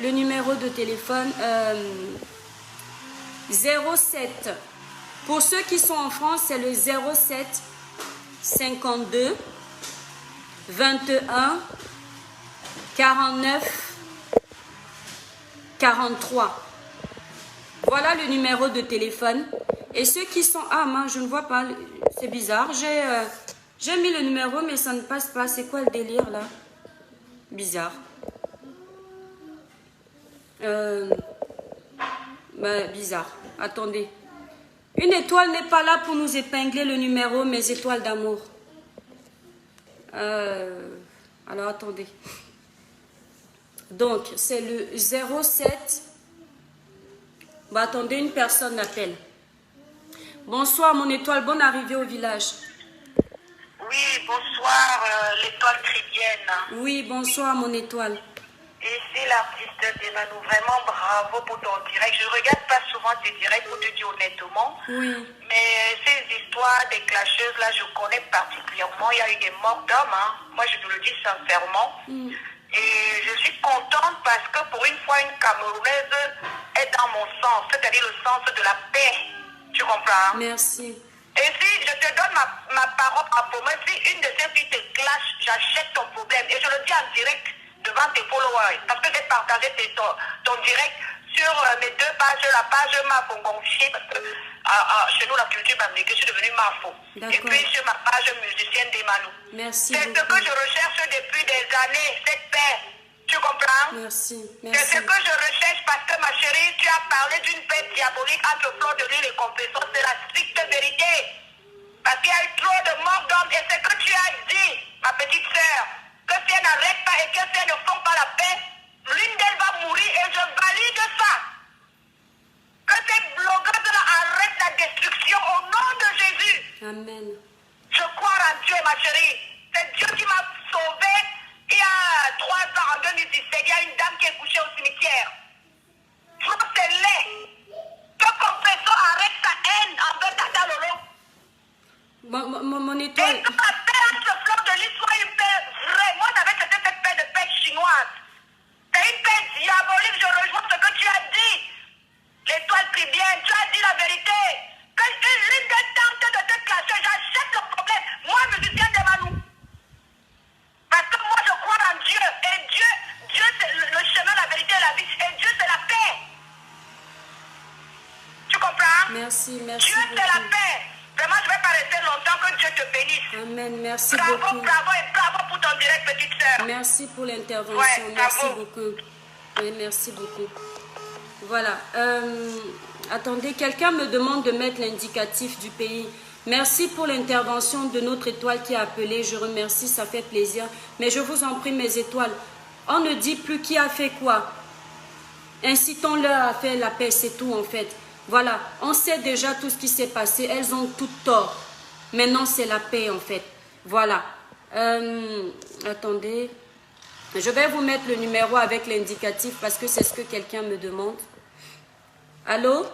Le numéro de téléphone 07. Pour ceux qui sont en France, c'est le 07 52 21 49 43. Voilà le numéro de téléphone. Et ceux qui sont... Ah, moi, je ne vois pas. C'est bizarre. J'ai mis le numéro, mais ça ne passe pas. C'est quoi le délire, là? Bizarre. Bizarre. Attendez. Une étoile n'est pas là pour nous épingler le numéro, mes étoiles d'amour. Alors, attendez. Donc, c'est le 07. Bon, attendez, une personne appelle. Bonsoir, mon étoile. Bonne arrivée au village. Oui, bonsoir, l'étoile chrétienne. Oui, bonsoir, mon étoile. Et c'est l'artiste Demanou. Vraiment bravo pour ton direct. Je ne regarde pas souvent tes directs pour te dire honnêtement. Oui. Mais ces histoires des clasheuses, là, je connais particulièrement. Il y a eu des morts d'hommes. Hein. Moi, je vous le dis sincèrement. Et je suis contente parce que pour une fois, une Camerounaise est dans mon sens. C'est-à-dire le sens de la paix. Tu comprends? Merci. Et si je te donne ma parole à promesse, si une de ces filles te clash, j'achète ton problème. Et je le dis en direct devant tes followers. Parce que j'ai partagé ton direct sur mes deux pages, la page Mafongongchi, parce que chez nous, la culture bambique, je suis devenue Mafo. Et puis sur ma page musicienne Demanou. Merci. C'est ce que je recherche depuis des années, cette paix. Tu comprends? Merci. C'est ce que je recherche parce que ma chérie, tu as parlé d'une paix diabolique entre Fleur de Lille et Compression. C'est la stricte vérité. Parce qu'il y a eu trop de morts d'hommes. Et c'est que tu as dit, ma petite sœur, que si elles n'arrêtent pas et que si elles ne font pas la paix, l'une d'elles va mourir et je valide ça. Que ces blogueuses-là arrêtent la destruction au nom de Jésus. Amen. Je crois en Dieu, ma chérie. C'est Dieu qui m'a sauvée. Il y a 3 ans, en 2017, il y a une dame qui est couchée au cimetière. Je trouve que c'est laid. Que Compression arrête sa haine envers Tata Lolo. Mon étoile. Et que la paix entre Fleur de Lys soit une paix vraie. Moi, j'avais cette paix de paix chinoise. C'est une paix diabolique. Je rejoins ce que tu as dit. L'étoile tribienne, tu as dit la vérité. Que l'une des tente de te cacher, j'achète le problème. Moi, musicien de Manou. Parce que moi, je crois en Dieu. Et Dieu c'est le chemin, la vérité et la vie. Et Dieu, c'est la paix. Tu comprends? Merci. Dieu, c'est la paix. Vraiment, je ne vais pas rester longtemps. Que Dieu te bénisse. Amen. Merci bravo, beaucoup. Bravo et bravo pour ton direct, petite sœur. Merci pour l'intervention. Ouais, merci beaucoup. Oui, merci beaucoup. Voilà. Attendez, quelqu'un me demande de mettre l'indicatif du pays. Merci pour l'intervention de notre étoile qui a appelé. Je remercie, ça fait plaisir. Mais je vous en prie, mes étoiles, on ne dit plus qui a fait quoi. Incitons-leur à faire la paix, c'est tout en fait. Voilà, on sait déjà tout ce qui s'est passé. Elles ont tout tort. Maintenant, c'est la paix en fait. Voilà. Attendez. Je vais vous mettre le numéro avec l'indicatif parce que c'est ce que quelqu'un me demande. Allô?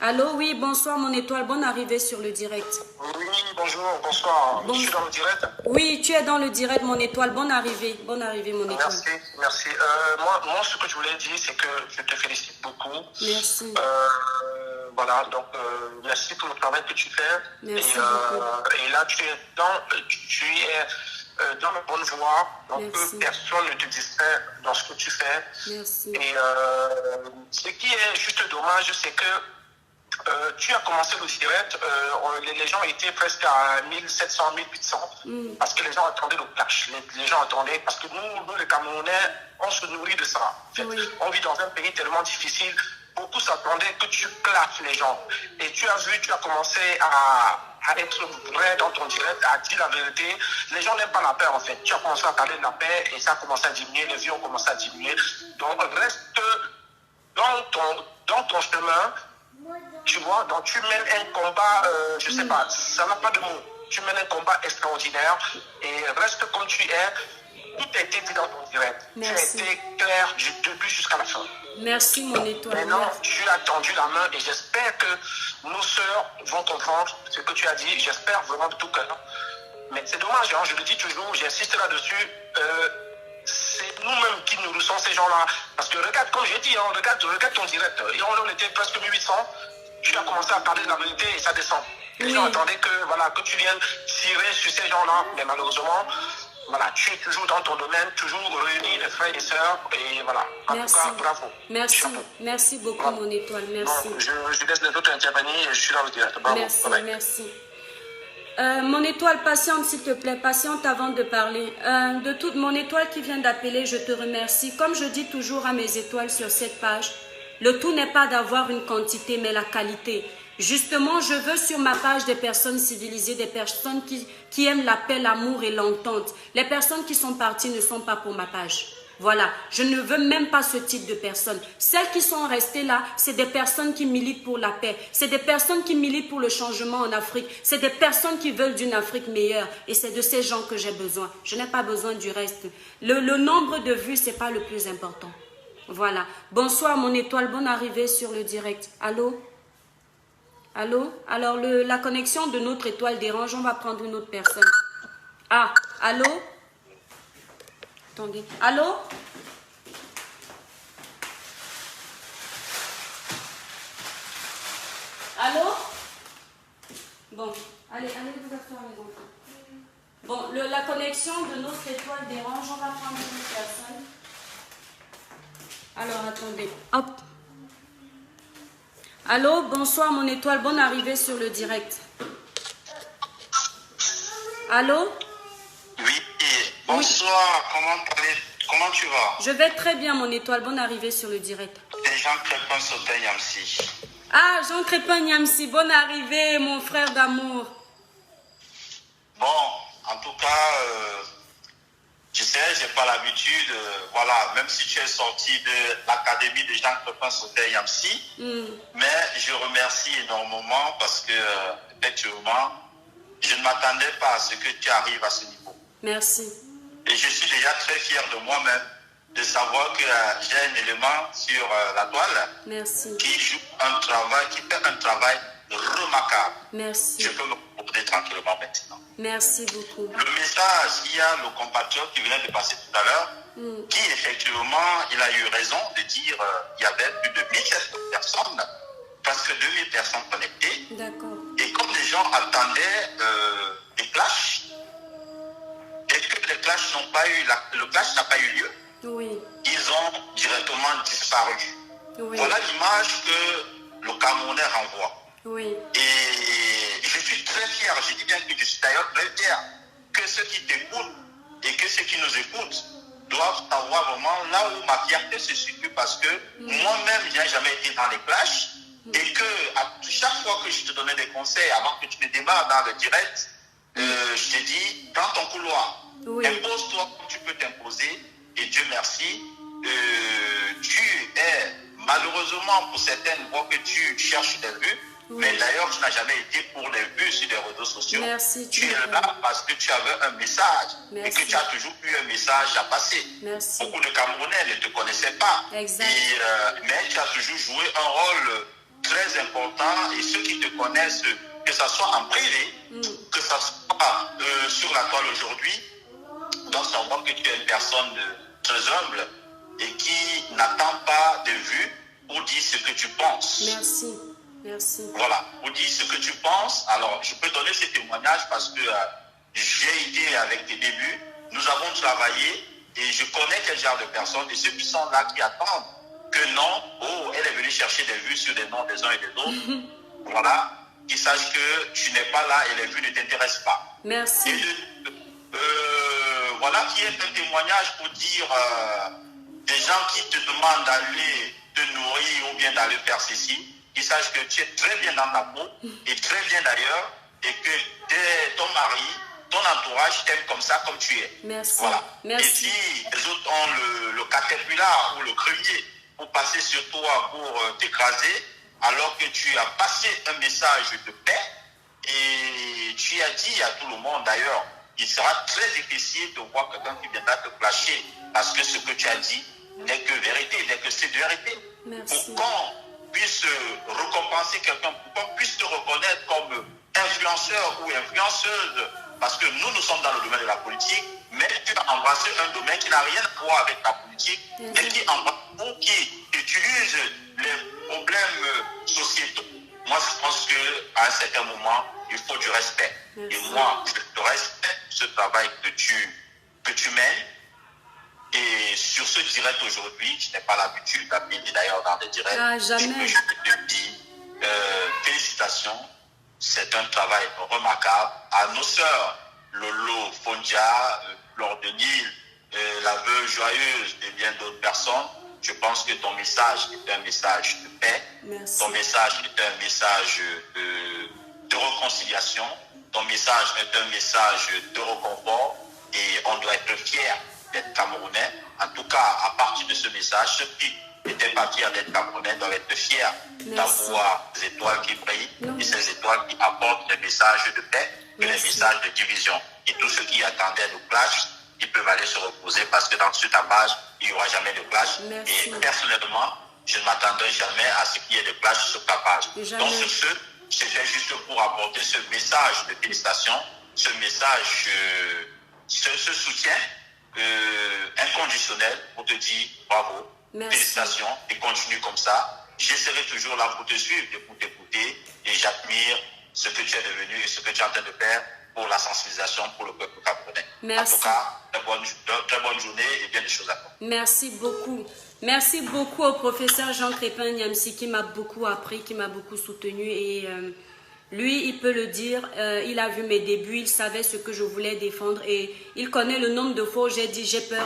Allô, oui, bonsoir mon étoile, bonne arrivée sur le direct. Oui, bonjour, bonsoir. Je suis dans le direct. Oui, tu es dans le direct, mon étoile, bonne arrivée mon étoile. Merci. Moi, ce que je voulais dire, c'est que je te félicite beaucoup. Merci. Voilà, donc merci pour le travail que tu fais. Merci beaucoup. Et là, tu es dans la bonne voie, donc que personne ne te distrait dans ce que tu fais. Merci. Et ce qui est juste dommage, c'est que tu as commencé le direct, les gens étaient presque à 1700, 1800, parce que les gens attendaient le clash. Les gens attendaient, parce que nous les Camerounais, on se nourrit de ça. En fait. Oui. On vit dans un pays tellement difficile. Beaucoup s'attendaient que tu clashes les gens. Et tu as commencé à être vrai dans ton direct, à dire la vérité. Les gens n'aiment pas la paix en fait. Tu as commencé à parler de la paix et ça a commencé à diminuer, les vies ont commencé à diminuer. Donc reste dans ton chemin, tu vois, donc tu mènes un combat, je sais pas, ça n'a pas de mots. Tu mènes un combat extraordinaire et reste comme tu es. Tout a été dit dans ton direct. Merci. Tu as été clair du début jusqu'à la fin. Merci mon étoile. Maintenant, tu as tendu la main et j'espère que nos sœurs vont comprendre ce que tu as dit. J'espère vraiment de tout cœur. Mais c'est dommage, hein, je le dis toujours, j'insiste là-dessus. C'est nous-mêmes qui nourrissons ces gens-là. Parce que regarde, comme j'ai dit, hein, regarde ton direct. Et on était presque 1800. Tu as commencé à parler de la vérité et ça descend. Les gens attendaient que tu viennes tirer sur ces gens-là. Mais malheureusement, voilà, tu es toujours dans ton domaine, toujours réuni les frères et sœurs, et voilà. En Merci. tout cas, bravo. Merci. Chapeau. Merci beaucoup, Bravo. mon étoile. Merci. Bon, je laisse les autres intervenir et je suis dans le direct. Bravo. Merci, Bye bye. merci. Mon étoile, patiente s'il te plaît, patiente avant de parler. De toute mon étoile qui vient d'appeler, je te remercie. Comme je dis toujours à mes étoiles sur cette page, le tout n'est pas d'avoir une quantité, mais la qualité. Justement, je veux sur ma page des personnes civilisées, des personnes qui aiment la paix, l'amour et l'entente. Les personnes qui sont parties ne sont pas pour ma page. Voilà, je ne veux même pas ce type de personnes. Celles qui sont restées là, c'est des personnes qui militent pour la paix. C'est des personnes qui militent pour le changement en Afrique. C'est des personnes qui veulent d'une Afrique meilleure. Et c'est de ces gens que j'ai besoin. Je n'ai pas besoin du reste. Le nombre de vues, ce n'est pas le plus important. Voilà. Bonsoir mon étoile, bonne arrivée sur le direct. Allô? Allô? Alors la connexion de notre étoile dérange, on va prendre une autre personne. Ah, allô? Attendez. Allô? Allô? Bon, allez vous asseoir les enfants. Bon, la connexion de notre étoile dérange, on va prendre une autre personne. Alors, attendez. Hop. Allô, bonsoir mon étoile, bonne arrivée sur le direct. Allô? Oui, bonsoir, comment tu vas? Je vais très bien mon étoile, bonne arrivée sur le direct. C'est Jean Crépin Sautin Yamsi. Ah, Jean Crépin Yamsi, bonne arrivée mon frère d'amour. Bon, en tout cas, tu sais, j'ai pas l'habitude, voilà, même si tu es sorti de l'académie de Jean Crépin Sautin Yamsi, mais je remercie énormément parce que, effectivement, je ne m'attendais pas à ce que tu arrives à ce niveau. Merci. Et je suis déjà très fier de moi-même de savoir que j'ai un élément sur la toile. Merci. Qui joue un travail, qui fait un travail remarquable. Merci. Je peux me reposer tranquillement maintenant. Merci beaucoup. Le message, il y a le compatriote qui venait de passer tout à l'heure, qui effectivement, il a eu raison de dire il y avait plus de 1700 personnes, presque 2000 personnes connectées. D'accord. Et comme les gens attendaient des clashs, et que les clashs n'ont pas eu, le clash n'a pas eu lieu, Oui. ils ont directement disparu. Oui. Voilà l'image que le Camerounais renvoie. Oui. Et je suis très fier, je dis bien que je suis d'ailleurs très fier que ceux qui t'écoutent et que ceux qui nous écoutent doivent savoir vraiment là où ma fierté se situe parce que moi-même, je n'ai jamais été dans les clashs et que à chaque fois que je te donnais des conseils avant que tu ne démarres dans le direct, je t'ai dit, prends ton couloir, impose-toi comme tu peux t'imposer et Dieu merci, tu es malheureusement pour certaines voix que tu cherches des vues, mais d'ailleurs tu n'as jamais été pour les vues sur les réseaux sociaux. Merci, tu es là parce que tu avais un message et que tu as toujours eu un message à passer. Merci. Beaucoup de Camerounais ne te connaissaient pas, Exact. mais tu as toujours joué un rôle très important et ceux qui te connaissent, que ce soit en privé, que ce soit sur la toile aujourd'hui, doivent savoir que tu es une personne très humble et qui n'attend pas de vues pour dire ce que tu penses. Merci. Merci. Voilà, pour dire ce que tu penses. Alors, je peux donner ces témoignages parce que j'ai été avec tes débuts. Nous avons travaillé et je connais quel genre de personnes et ceux qui sont là qui attendent que non, oh, elle est venue chercher des vues sur les noms des uns et des autres. Voilà, qu'ils sachent que tu n'es pas là et les vues ne t'intéressent pas. Merci. Et voilà qui est un témoignage pour dire des gens qui te demandent d'aller te nourrir ou bien d'aller faire ceci, qu'ils sachent que tu es très bien dans ta peau et très bien d'ailleurs et que ton mari, ton entourage t'aime comme ça, comme tu es. Merci. Voilà. Merci. Et si les autres ont le caterpillar ou le grenier pour passer sur toi, pour t'écraser, alors que tu as passé un message de paix et tu as dit à tout le monde d'ailleurs, il sera très difficile de voir quelqu'un qui viendra te clasher parce que ce que tu as dit n'est que vérité, n'est que cette vérité. Merci. Pour qu'on puisse récompenser quelqu'un, pour qu'on puisse te reconnaître comme influenceur ou influenceuse, parce que nous sommes dans le domaine de la politique, mais tu as embrassé un domaine qui n'a rien à voir avec la politique, mais qui embrasse ou qui utilise les problèmes sociétaux. Moi, je pense qu'à un certain moment, il faut du respect. Merci. Et moi, je te respecte ce travail que tu que tu mènes. Et sur ce direct aujourd'hui, je n'ai pas l'habitude d'appeler d'ailleurs dans des directs. Ah, jamais. Je te dis félicitations. C'est un travail remarquable. À nos sœurs, Lolo, Fondia, Fleur de Nil, la veuve joyeuse et bien d'autres personnes, je pense que ton message est un message de paix. Merci. Ton message est un message de réconciliation. Ton message est un message de réconfort. Et on doit être fiers d'être Camerounais. En tout cas, à partir de ce message, ceux qui n'étaient pas fiers d'être Camerounais doivent être fiers d'avoir des étoiles qui brillent et ces étoiles qui apportent des messages de paix et des messages de division. Et tous ceux qui attendaient le clash, ils peuvent aller se reposer parce que dans ce tapage, il n'y aura jamais de clash. Et personnellement, je ne m'attendrai jamais à ce qu'il y ait de clash sur ce tapage. Donc sur ce, c'était juste pour apporter ce message de félicitations, ce message, ce soutien inconditionnel pour te dire bravo, félicitations et continue comme ça. Je serai toujours là pour te suivre et pour t'écouter et j'admire ce que tu es devenu et ce que tu es en train de faire pour la sensibilisation pour le peuple camerounais. Merci. En tout cas, très bonne journée et bien des choses à faire. Merci beaucoup. Merci beaucoup au professeur Jean Crépin Niamsi qui m'a beaucoup appris, qui m'a beaucoup soutenu et lui, il peut le dire, il a vu mes débuts, il savait ce que je voulais défendre et il connaît le nombre de fois où j'ai dit j'ai peur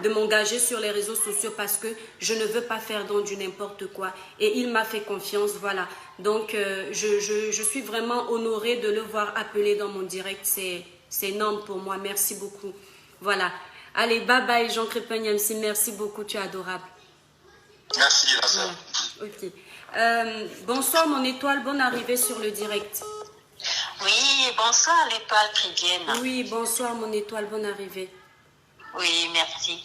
de m'engager sur les réseaux sociaux parce que je ne veux pas faire donc du n'importe quoi. Et il m'a fait confiance, voilà. Donc, je suis vraiment honorée de le voir appeler dans mon direct. C'est énorme pour moi. Merci beaucoup. Voilà. Allez, bye bye Jean Crépin Niamsi, merci beaucoup, tu es adorable. Merci, la sœur. Ok. Bonsoir mon étoile, bonne arrivée sur le direct. Oui, bonsoir l'étoile chrétienne. Oui, bonsoir mon étoile, bonne arrivée. Oui, merci.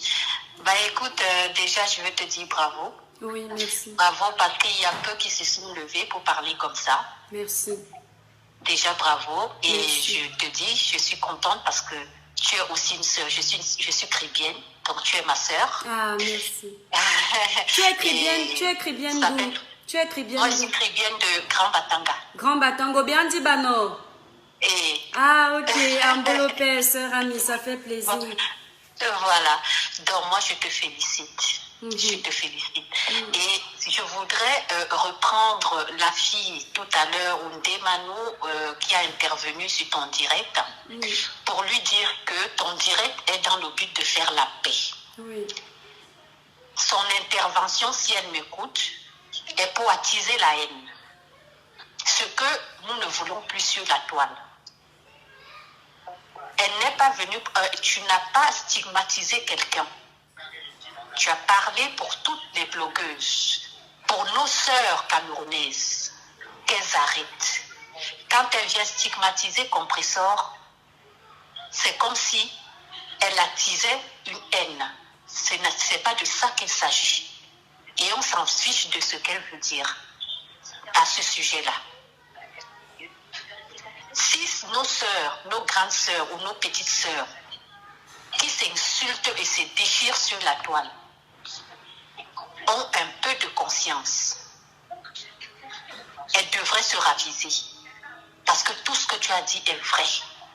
Bah écoute, déjà je veux te dire bravo. Oui, merci. Bravo parce qu'il y a peu qui se sont levés pour parler comme ça. Merci. Déjà bravo. Et merci. Je te dis, je suis contente parce que tu es aussi une sœur. Je suis chrétienne, donc tu es ma sœur. Ah, merci. Tu es chrétienne d'où? Tu es chrétienne. Moi, je suis chrétienne de Grand Batanga. Grand Batango, bien dit Bano. Et ah, ok, Ambolopé, sœur Ami, ça fait plaisir. Voilà. Donc, moi, je te félicite. Je te félicite. Et je voudrais reprendre la fille tout à l'heure, Oundé Manou, qui a intervenu sur ton direct, pour lui dire que ton direct est dans le but de faire la paix. Oui. Son intervention, si elle m'écoute, est pour attiser la haine. Ce que nous ne voulons plus sur la toile. Elle n'est pas venue, tu n'as pas stigmatisé quelqu'un. Tu as parlé pour toutes les blogueuses, pour nos sœurs camerounaises, qu'elles arrêtent. Quand elle vient stigmatiser Compressor, c'est comme si elle attisait une haine. Ce n'est pas de ça qu'il s'agit. Et on s'en fiche de ce qu'elle veut dire à ce sujet-là. Si nos sœurs, nos grandes sœurs ou nos petites sœurs qui s'insultent et se déchirent sur la toile ont un peu de conscience, elles devraient se raviser. Parce que tout ce que tu as dit est vrai.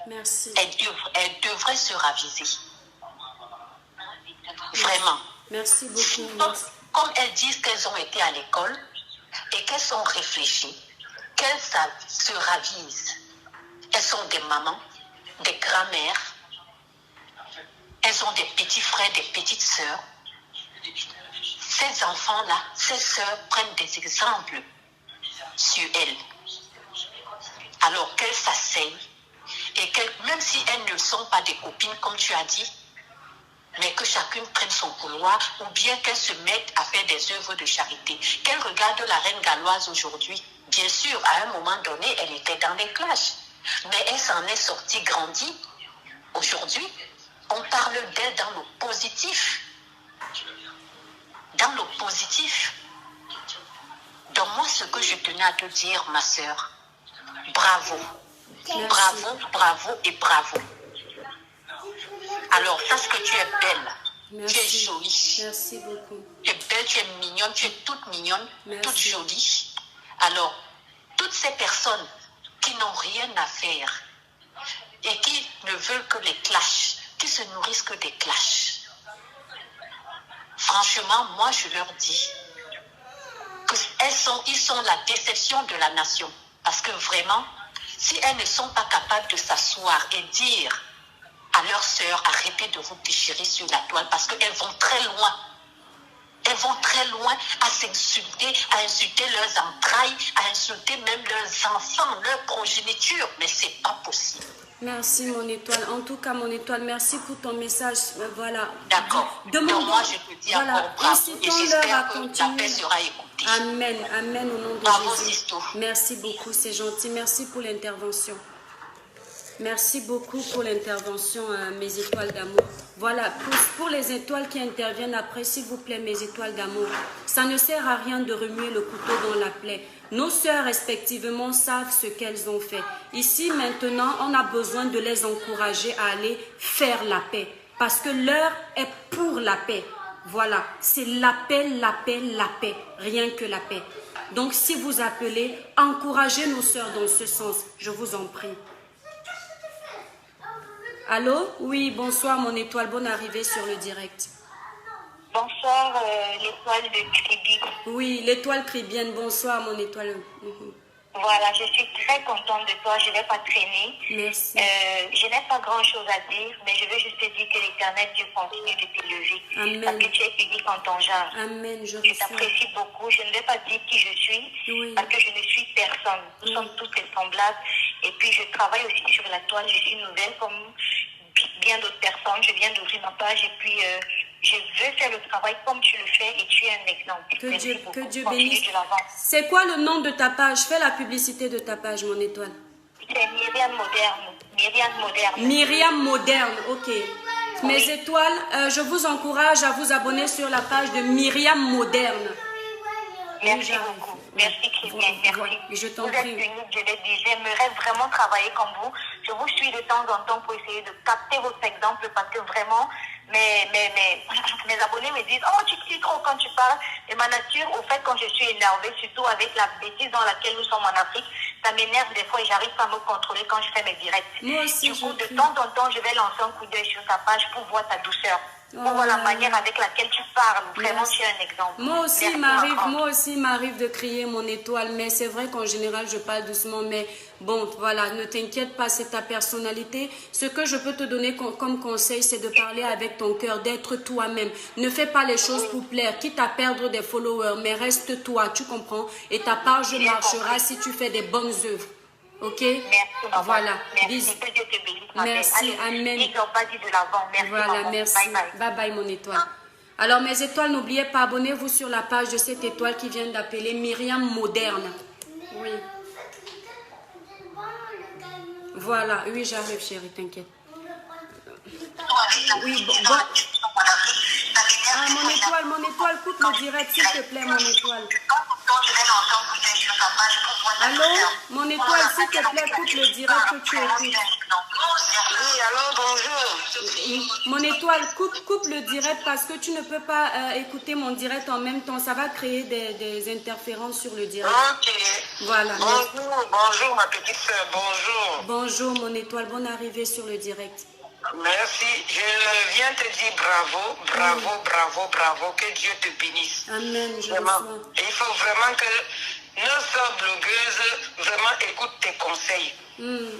Merci. Elles devraient se raviser. Vraiment. Merci beaucoup. Merci. Comme elles disent qu'elles ont été à l'école et qu'elles ont réfléchi, qu'elles se ravisent. Elles sont des mamans, des grand-mères, elles ont des petits frères, des petites sœurs. Ces enfants-là, ces sœurs prennent des exemples sur elles. Alors qu'elles s'asseyent et même si elles ne sont pas des copines comme tu as dit, mais que chacune prenne son couloir ou bien qu'elles se mettent à faire des œuvres de charité. Qu'elles regardent la reine galloise aujourd'hui. Bien sûr, à un moment donné, elle était dans les clashs. Mais elle s'en est sortie grandie. Aujourd'hui, on parle d'elle dans le positif. Dans le positif. Donc moi, ce que je tenais à te dire, ma sœur, bravo. Merci. Bravo, bravo et bravo. Alors, sache que tu es belle. Merci. Tu es jolie. Merci beaucoup. Tu es belle, tu es mignonne, tu es toute mignonne, Merci. toute jolie. Alors, toutes ces personnes qui n'ont rien à faire et qui ne veulent que les clashs, qui qui se nourrissent que des clashs. Franchement, moi, je leur dis qu'ils sont la déception de la nation. Parce que vraiment, si elles ne sont pas capables de s'asseoir et dire à leurs sœurs, arrêtez de vous déchirer sur la toile, parce qu'elles vont très loin. Elles vont très loin à s'insulter, à insulter leurs entrailles, à insulter même leurs enfants, leur progéniture. Mais c'est pas possible. Merci mon étoile. En tout cas mon étoile, merci pour ton message. Voilà. D'accord. Donc moi je te dis encore bravo et j'espère que la paix sera écoutée. Amen. Amen au nom de bravo, Jésus. Sisto. Merci beaucoup, c'est gentil. Merci pour l'intervention. Merci beaucoup pour l'intervention, mes étoiles d'amour. Voilà, pour les étoiles qui interviennent après, s'il vous plaît, mes étoiles d'amour, ça ne sert à rien de remuer le couteau dans la plaie. Nos sœurs, respectivement, savent ce qu'elles ont fait. Ici, maintenant, on a besoin de les encourager à aller faire la paix. Parce que l'heure est pour la paix. Voilà, c'est la paix, la paix, la paix. Rien que la paix. Donc, si vous appelez, encouragez nos sœurs dans ce sens. Je vous en prie. Allô? Oui, bonsoir mon étoile, bonne arrivée sur le direct. Bonsoir, l'étoile de Kribi. Oui, l'étoile cribienne, bonsoir mon étoile. Voilà, je suis très contente de toi, je ne vais pas traîner. Merci. Je n'ai pas grand-chose à dire, mais je veux juste te dire que l'Éternel Dieu continue de t'élever. Amen. Parce que tu es unique en ton genre. Amen, je Je t'apprécie beaucoup. Je ne vais pas dire qui je suis, oui. parce que je ne suis personne. Nous sommes tous des semblables. Et puis, je travaille aussi sur la toile. Je suis nouvelle comme bien d'autres personnes. Je viens d'ouvrir ma page et puis je veux faire le travail comme tu le fais et tu es un exemple. Que Dieu bénisse. C'est quoi le nom de ta page? Fais la publicité de ta page, mon étoile. C'est Myriam Moderne. Myriam Moderne. Myriam Moderne, ok. Mes étoiles, je vous encourage à vous abonner sur la page de Myriam Moderne. Merci beaucoup. Merci Christian, merci. Je t'en vous êtes prie. unique, je l'ai dit. J'aimerais vraiment travailler comme vous. Je vous suis de temps en temps pour essayer de capter votre exemple parce que vraiment, mes abonnés me disent « Oh, tu cries trop quand tu parles. » Et ma nature, au fait, quand je suis énervée, surtout avec la bêtise dans laquelle nous sommes en Afrique, ça m'énerve des fois et j'arrive pas à me contrôler quand je fais mes directs. Moi aussi, du coup, de temps en temps, je vais lancer un coup d'œil sur ta page pour voir ta douceur. Pour voir la manière avec laquelle tu parles. Vraiment, tu es un exemple. Moi aussi, il m'arrive de crier mon étoile, mais c'est vrai qu'en général, je parle doucement, mais bon, voilà, ne t'inquiète pas, c'est ta personnalité. Ce que je peux te donner comme conseil, c'est de parler avec ton cœur, d'être toi-même. Ne fais pas les choses pour plaire, quitte à perdre des followers, mais reste toi, tu comprends? Et ta page marchera si tu fais des bonnes œuvres. Ok? Merci, maman. Voilà. Merci. Que Dieu te bénisse, merci, allez, amen. Ils n'ont pas dit de l'avant. Merci, voilà, maman. merci. Bye, bye. Bye bye, mon étoile. Alors, mes étoiles, n'oubliez pas, abonnez-vous sur la page de cette étoile qui vient d'appeler Myriam Moderne. Oui. Voilà, oui, j'arrive, chérie, t'inquiète. Oui, bon. Ah, mon étoile, coupe le direct, s'il te plaît, mon étoile. Allô, mon étoile, s'il te plaît, coupe le direct que tu écoutes. Oui, allô, bonjour. Mon étoile, coupe le direct parce que tu ne peux pas écouter mon direct en même temps. Ça va créer des interférences sur le direct. Ok. Voilà. Bonjour, ma petite soeur, bonjour. Bonjour, mon étoile, bonne arrivée sur le direct. Merci. Je viens te dire bravo, bravo, bravo, bravo. Que Dieu te bénisse. Amen, je Vraiment. reçois. Et il faut vraiment que nos sœurs blogueuses vraiment écoutent tes conseils.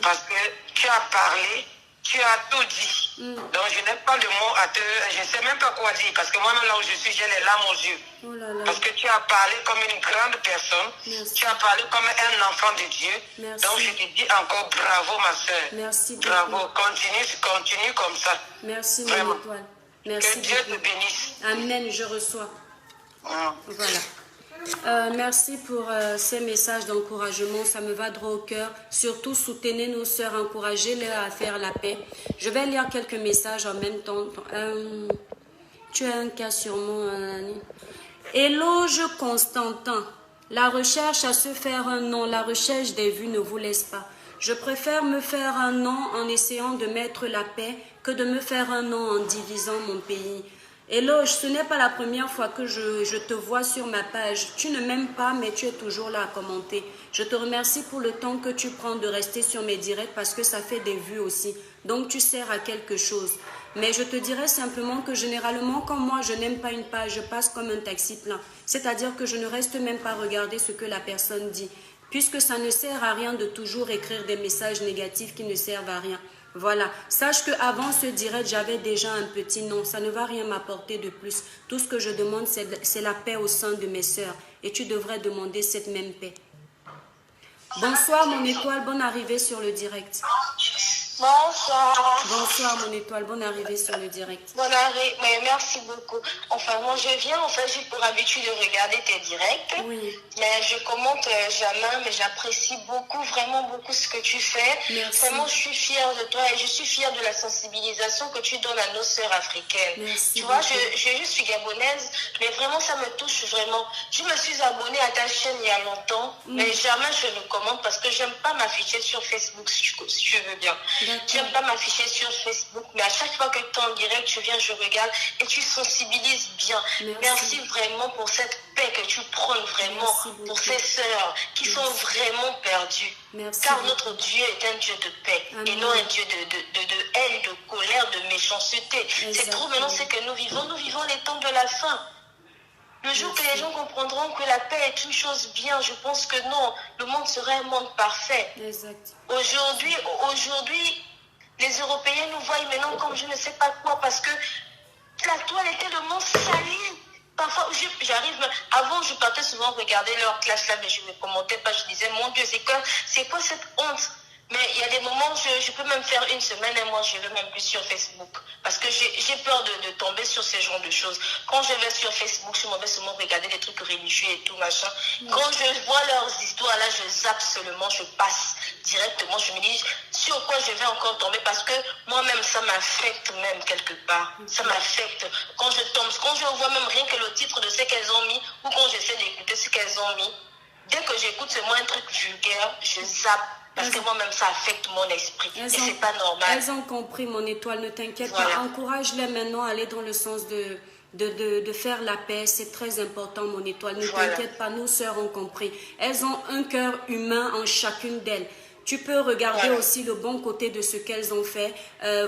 Parce que tu as parlé, tu as tout dit. Donc je n'ai pas de mots à te... Je ne sais même pas quoi dire. Parce que moi-même là où je suis, j'ai les larmes aux yeux. Oh là là. Parce que tu as parlé comme une grande personne. Merci. Tu as parlé comme un enfant de Dieu. Merci. Donc je te dis encore bravo ma soeur. Merci beaucoup. Bravo. Continue comme ça. Merci, mon Vraiment. étoile. Merci Que Dieu te beaucoup. bénisse. Amen, je reçois. Voilà. Merci pour ces messages d'encouragement, ça me va droit au cœur. Surtout, soutenez nos sœurs, encouragez-les à faire la paix. Je vais lire quelques messages en même temps. Tu as un cas sur moi, Annie. Éloge Constantin. La recherche à se faire un nom, la recherche des vues ne vous laisse pas. Je préfère me faire un nom en essayant de mettre la paix que de me faire un nom en divisant mon pays. Éloge, ce n'est pas la première fois que je te vois sur ma page. Tu ne m'aimes pas, mais tu es toujours là à commenter. Je te remercie pour le temps que tu prends de rester sur mes directs parce que ça fait des vues aussi. Donc tu sers à quelque chose. Mais je te dirais simplement que généralement, quand moi je n'aime pas une page, je passe comme un taxi plein. C'est-à-dire que je ne reste même pas regarder ce que la personne dit. Puisque ça ne sert à rien de toujours écrire des messages négatifs qui ne servent à rien. Voilà, sache qu'avant ce direct, j'avais déjà un petit nom. Ça ne va rien m'apporter de plus. Tout ce que je demande, c'est la paix au sein de mes sœurs. Et tu devrais demander cette même paix. Bonsoir mon étoile, bonne arrivée sur le direct. Bonsoir. Bonsoir mon étoile, bonne arrivée sur le direct. Bonne arrivée, mais merci beaucoup. Enfin, moi je viens, en fait, j'ai pour habitude de regarder tes directs. Oui. Mais je commente jamais, mais j'apprécie beaucoup, vraiment beaucoup ce que tu fais. Merci. Vraiment, je suis fière de toi et je suis fière de la sensibilisation que tu donnes à nos sœurs africaines. Merci tu vois, beaucoup. je suis gabonaise, mais vraiment ça me touche vraiment. Je me suis abonnée à ta chaîne il y a longtemps, mais jamais je ne commente parce que j'aime pas m'afficher sur Facebook, si tu veux bien. J'aime pas m'afficher sur Facebook, mais à chaque fois que tu es en direct, je viens, je regarde et tu sensibilises bien. Merci vraiment pour cette paix que tu prônes vraiment pour ces sœurs qui sont vraiment perdues. Car notre Dieu est un Dieu de paix. Amen. Et non un Dieu de haine, de colère, de méchanceté. C'est trop maintenant ce que nous vivons les temps de la fin. Le jour que les gens comprendront que la paix est une chose bien, je pense que non, le monde serait un monde parfait. Aujourd'hui, les Européens nous voient maintenant comme je ne sais pas quoi, parce que la toile était le monde sali. Parfois, j'arrive, avant je partais souvent regarder leur classe là, mais je ne commentais pas, je disais, mon Dieu, c'est quoi cette honte? Mais il y a des moments où je peux même faire une semaine et moi je ne vais même plus sur Facebook. Parce que j'ai peur de tomber sur ce genre de choses. Quand je vais sur Facebook, je m'en vais seulement regarder des trucs religieux et tout machin. Quand je vois leurs histoires là, je zappe seulement, je passe directement. Je me dis sur quoi je vais encore tomber parce que moi-même ça m'affecte même quelque part. Ça m'affecte. Quand je tombe, quand je vois même rien que le titre de ce qu'elles ont mis ou quand j'essaie d'écouter ce qu'elles ont mis, dès que j'écoute seulement un truc vulgaire, je zappe. Parce que moi-même, ça affecte mon esprit. Et c'est pas normal. Elles ont compris, mon étoile, ne t'inquiète pas. Encourage-les maintenant à aller dans le sens de faire la paix. C'est très important, mon étoile. Ne t'inquiète pas, nos sœurs ont compris. Elles ont un cœur humain en chacune d'elles. Tu peux regarder aussi le bon côté de ce qu'elles ont fait.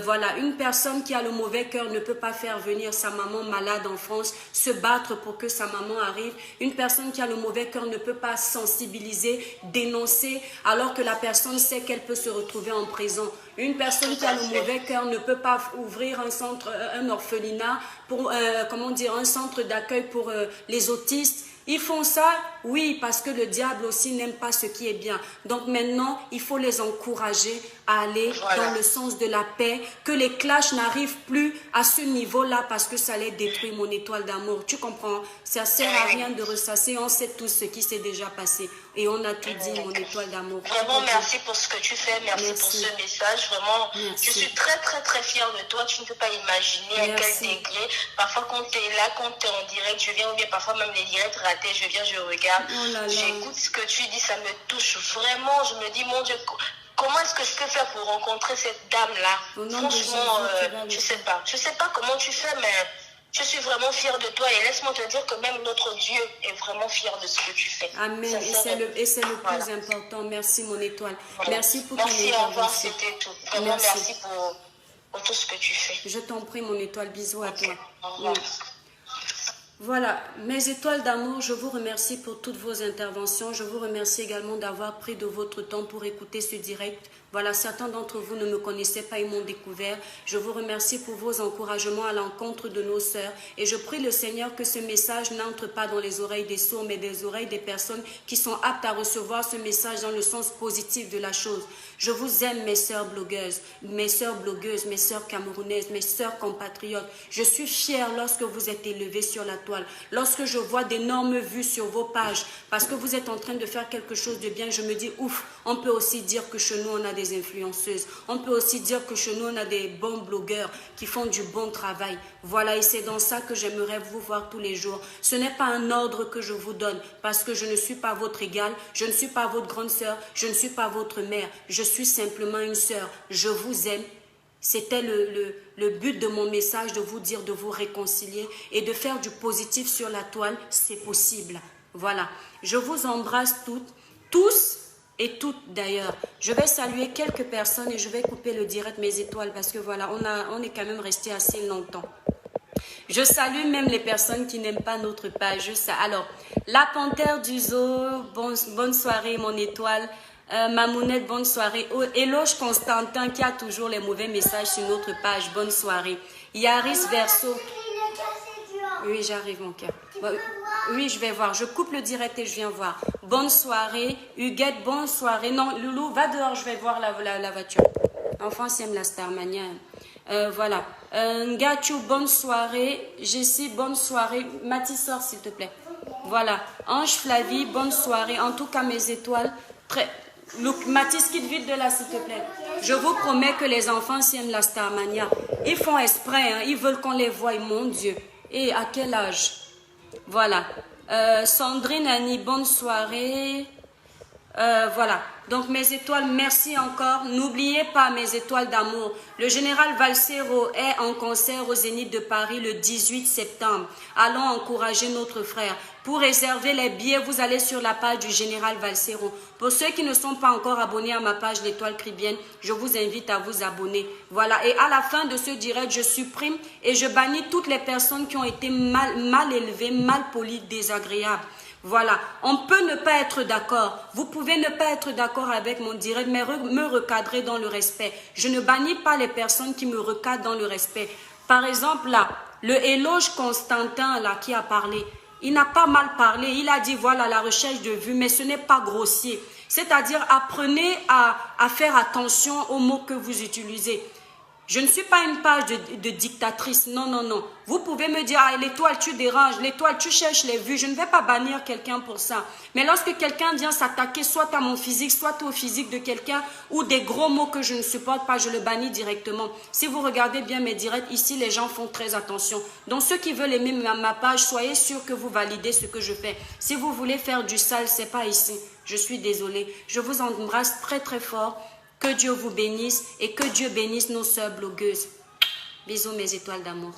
Voilà, une personne qui a le mauvais cœur ne peut pas faire venir sa maman malade en France, se battre pour que sa maman arrive. Une personne qui a le mauvais cœur ne peut pas sensibiliser, dénoncer, alors que la personne sait qu'elle peut se retrouver en prison. Une personne qui a le mauvais cœur ne peut pas ouvrir un centre, un orphelinat, pour, un centre d'accueil pour les autistes. Ils font ça, oui, parce que le diable aussi n'aime pas ce qui est bien. Donc maintenant, il faut les encourager à aller dans le sens de la paix, que les clashs n'arrivent plus à ce niveau-là parce que ça les détruit, mon étoile d'amour. Tu comprends? Ça ne sert à rien de ressasser. On sait tous ce qui s'est déjà passé. Et on a tout dit, mon étoile d'amour. Vraiment, merci pour ce que tu fais. Merci pour ce message. Vraiment, je suis très, très, très fière de toi. Tu ne peux pas imaginer à quel degré. Parfois, quand tu es là, quand tu es en direct, je viens, ou bien parfois même les directs ratés, je viens, je regarde. J'écoute ce que tu dis, ça me touche vraiment. Je me dis, mon Dieu, comment est-ce que je peux faire pour rencontrer cette dame-là? Franchement, je sais pas. Je sais pas comment tu fais, mais je suis vraiment fière de toi. Et laisse-moi te dire que même notre Dieu est vraiment fier de ce que tu fais. Amen. Et c'est le plus important. Merci, mon étoile. Merci pour ton intervention. Merci, au revoir, c'était tout. Vraiment, merci pour tout ce que tu fais. Je t'en prie, mon étoile. Bisous à toi. Au revoir. Voilà, mes étoiles d'amour, je vous remercie pour toutes vos interventions. Je vous remercie également d'avoir pris de votre temps pour écouter ce direct. Voilà, certains d'entre vous ne me connaissaient pas et m'ont découvert. Je vous remercie pour vos encouragements à l'encontre de nos sœurs. Et je prie le Seigneur que ce message n'entre pas dans les oreilles des sourds, mais des oreilles des personnes qui sont aptes à recevoir ce message dans le sens positif de la chose. Je vous aime, mes sœurs blogueuses, mes sœurs camerounaises, mes sœurs compatriotes. Je suis fière lorsque vous êtes élevées sur la toile, lorsque je vois d'énormes vues sur vos pages, parce que vous êtes en train de faire quelque chose de bien. Je me dis, ouf, on peut aussi dire que chez nous, on a des influenceuses. On peut aussi dire que chez nous, on a des bons blogueurs qui font du bon travail. Voilà, et c'est dans ça que j'aimerais vous voir tous les jours. Ce n'est pas un ordre que je vous donne, parce que je ne suis pas votre égale, je ne suis pas votre grande sœur, je ne suis pas votre mère. Je suis simplement une sœur. Je vous aime. C'était le but de mon message, de vous dire, de vous réconcilier et de faire du positif sur la toile. C'est possible. Voilà. Je vous embrasse toutes, tous. et toutes d'ailleurs. Je vais saluer quelques personnes et je vais couper le direct mes étoiles parce que voilà, on est quand même resté assez longtemps. Je salue même les personnes qui n'aiment pas notre page. Alors, la panthère du zoo, bonne soirée mon étoile. Mamounette, bonne soirée. Éloge Constantin qui a toujours les mauvais messages sur notre page, bonne soirée. Yaris Verso. Oui, j'arrive mon cœur. Oui, je vais voir. Je coupe le direct et je viens voir. Bonne soirée. Huguette, bonne soirée. Non, Loulou, va dehors, je vais voir la voiture. Enfant, c'est la Starmania. Voilà. Ngachou, bonne soirée. Jessie, bonne soirée. Mathis, sors s'il te plaît. Voilà. Ange Flavie, bonne soirée. En tout cas, mes étoiles. Mathis, quitte vite de là s'il te plaît. Je vous promets que les enfants s'aiment la Starmania. Ils font exprès, hein. Ils veulent qu'on les voie, mon Dieu. Et à quel âge? Voilà. Sandrine, Annie, bonne soirée. Voilà. Donc mes étoiles, merci encore. N'oubliez pas mes étoiles d'amour. Le général Valsero est en concert au Zénith de Paris le 18 septembre. Allons encourager notre frère. Pour réserver les billets, vous allez sur la page du général Valsero. Pour ceux qui ne sont pas encore abonnés à ma page L'Étoile Caribéenne, je vous invite à vous abonner. Voilà. Et à la fin de ce direct, je supprime et je bannis toutes les personnes qui ont été mal élevées, mal polies, désagréables. Voilà, on peut ne pas être d'accord. Vous pouvez ne pas être d'accord avec mon direct, mais me recadrer dans le respect. Je ne bannis pas les personnes qui me recadrent dans le respect. Par exemple, là, le éloge Constantin, là, qui a parlé, il n'a pas mal parlé. Il a dit, voilà, la recherche de vue, mais ce n'est pas grossier. C'est-à-dire, apprenez à faire attention aux mots que vous utilisez. Je ne suis pas une page de dictatrice, non, non, non. Vous pouvez me dire, ah, l'étoile, tu déranges, l'étoile, tu cherches les vues. Je ne vais pas bannir quelqu'un pour ça. Mais lorsque quelqu'un vient s'attaquer soit à mon physique, soit au physique de quelqu'un, ou des gros mots que je ne supporte pas, je le bannis directement. Si vous regardez bien mes directs, ici, les gens font très attention. Donc, ceux qui veulent aimer ma page, soyez sûrs que vous validez ce que je fais. Si vous voulez faire du sale, c'est pas ici. Je suis désolée. Je vous embrasse très, très fort. Que Dieu vous bénisse et que Dieu bénisse nos sœurs blogueuses. Bisous mes étoiles d'amour.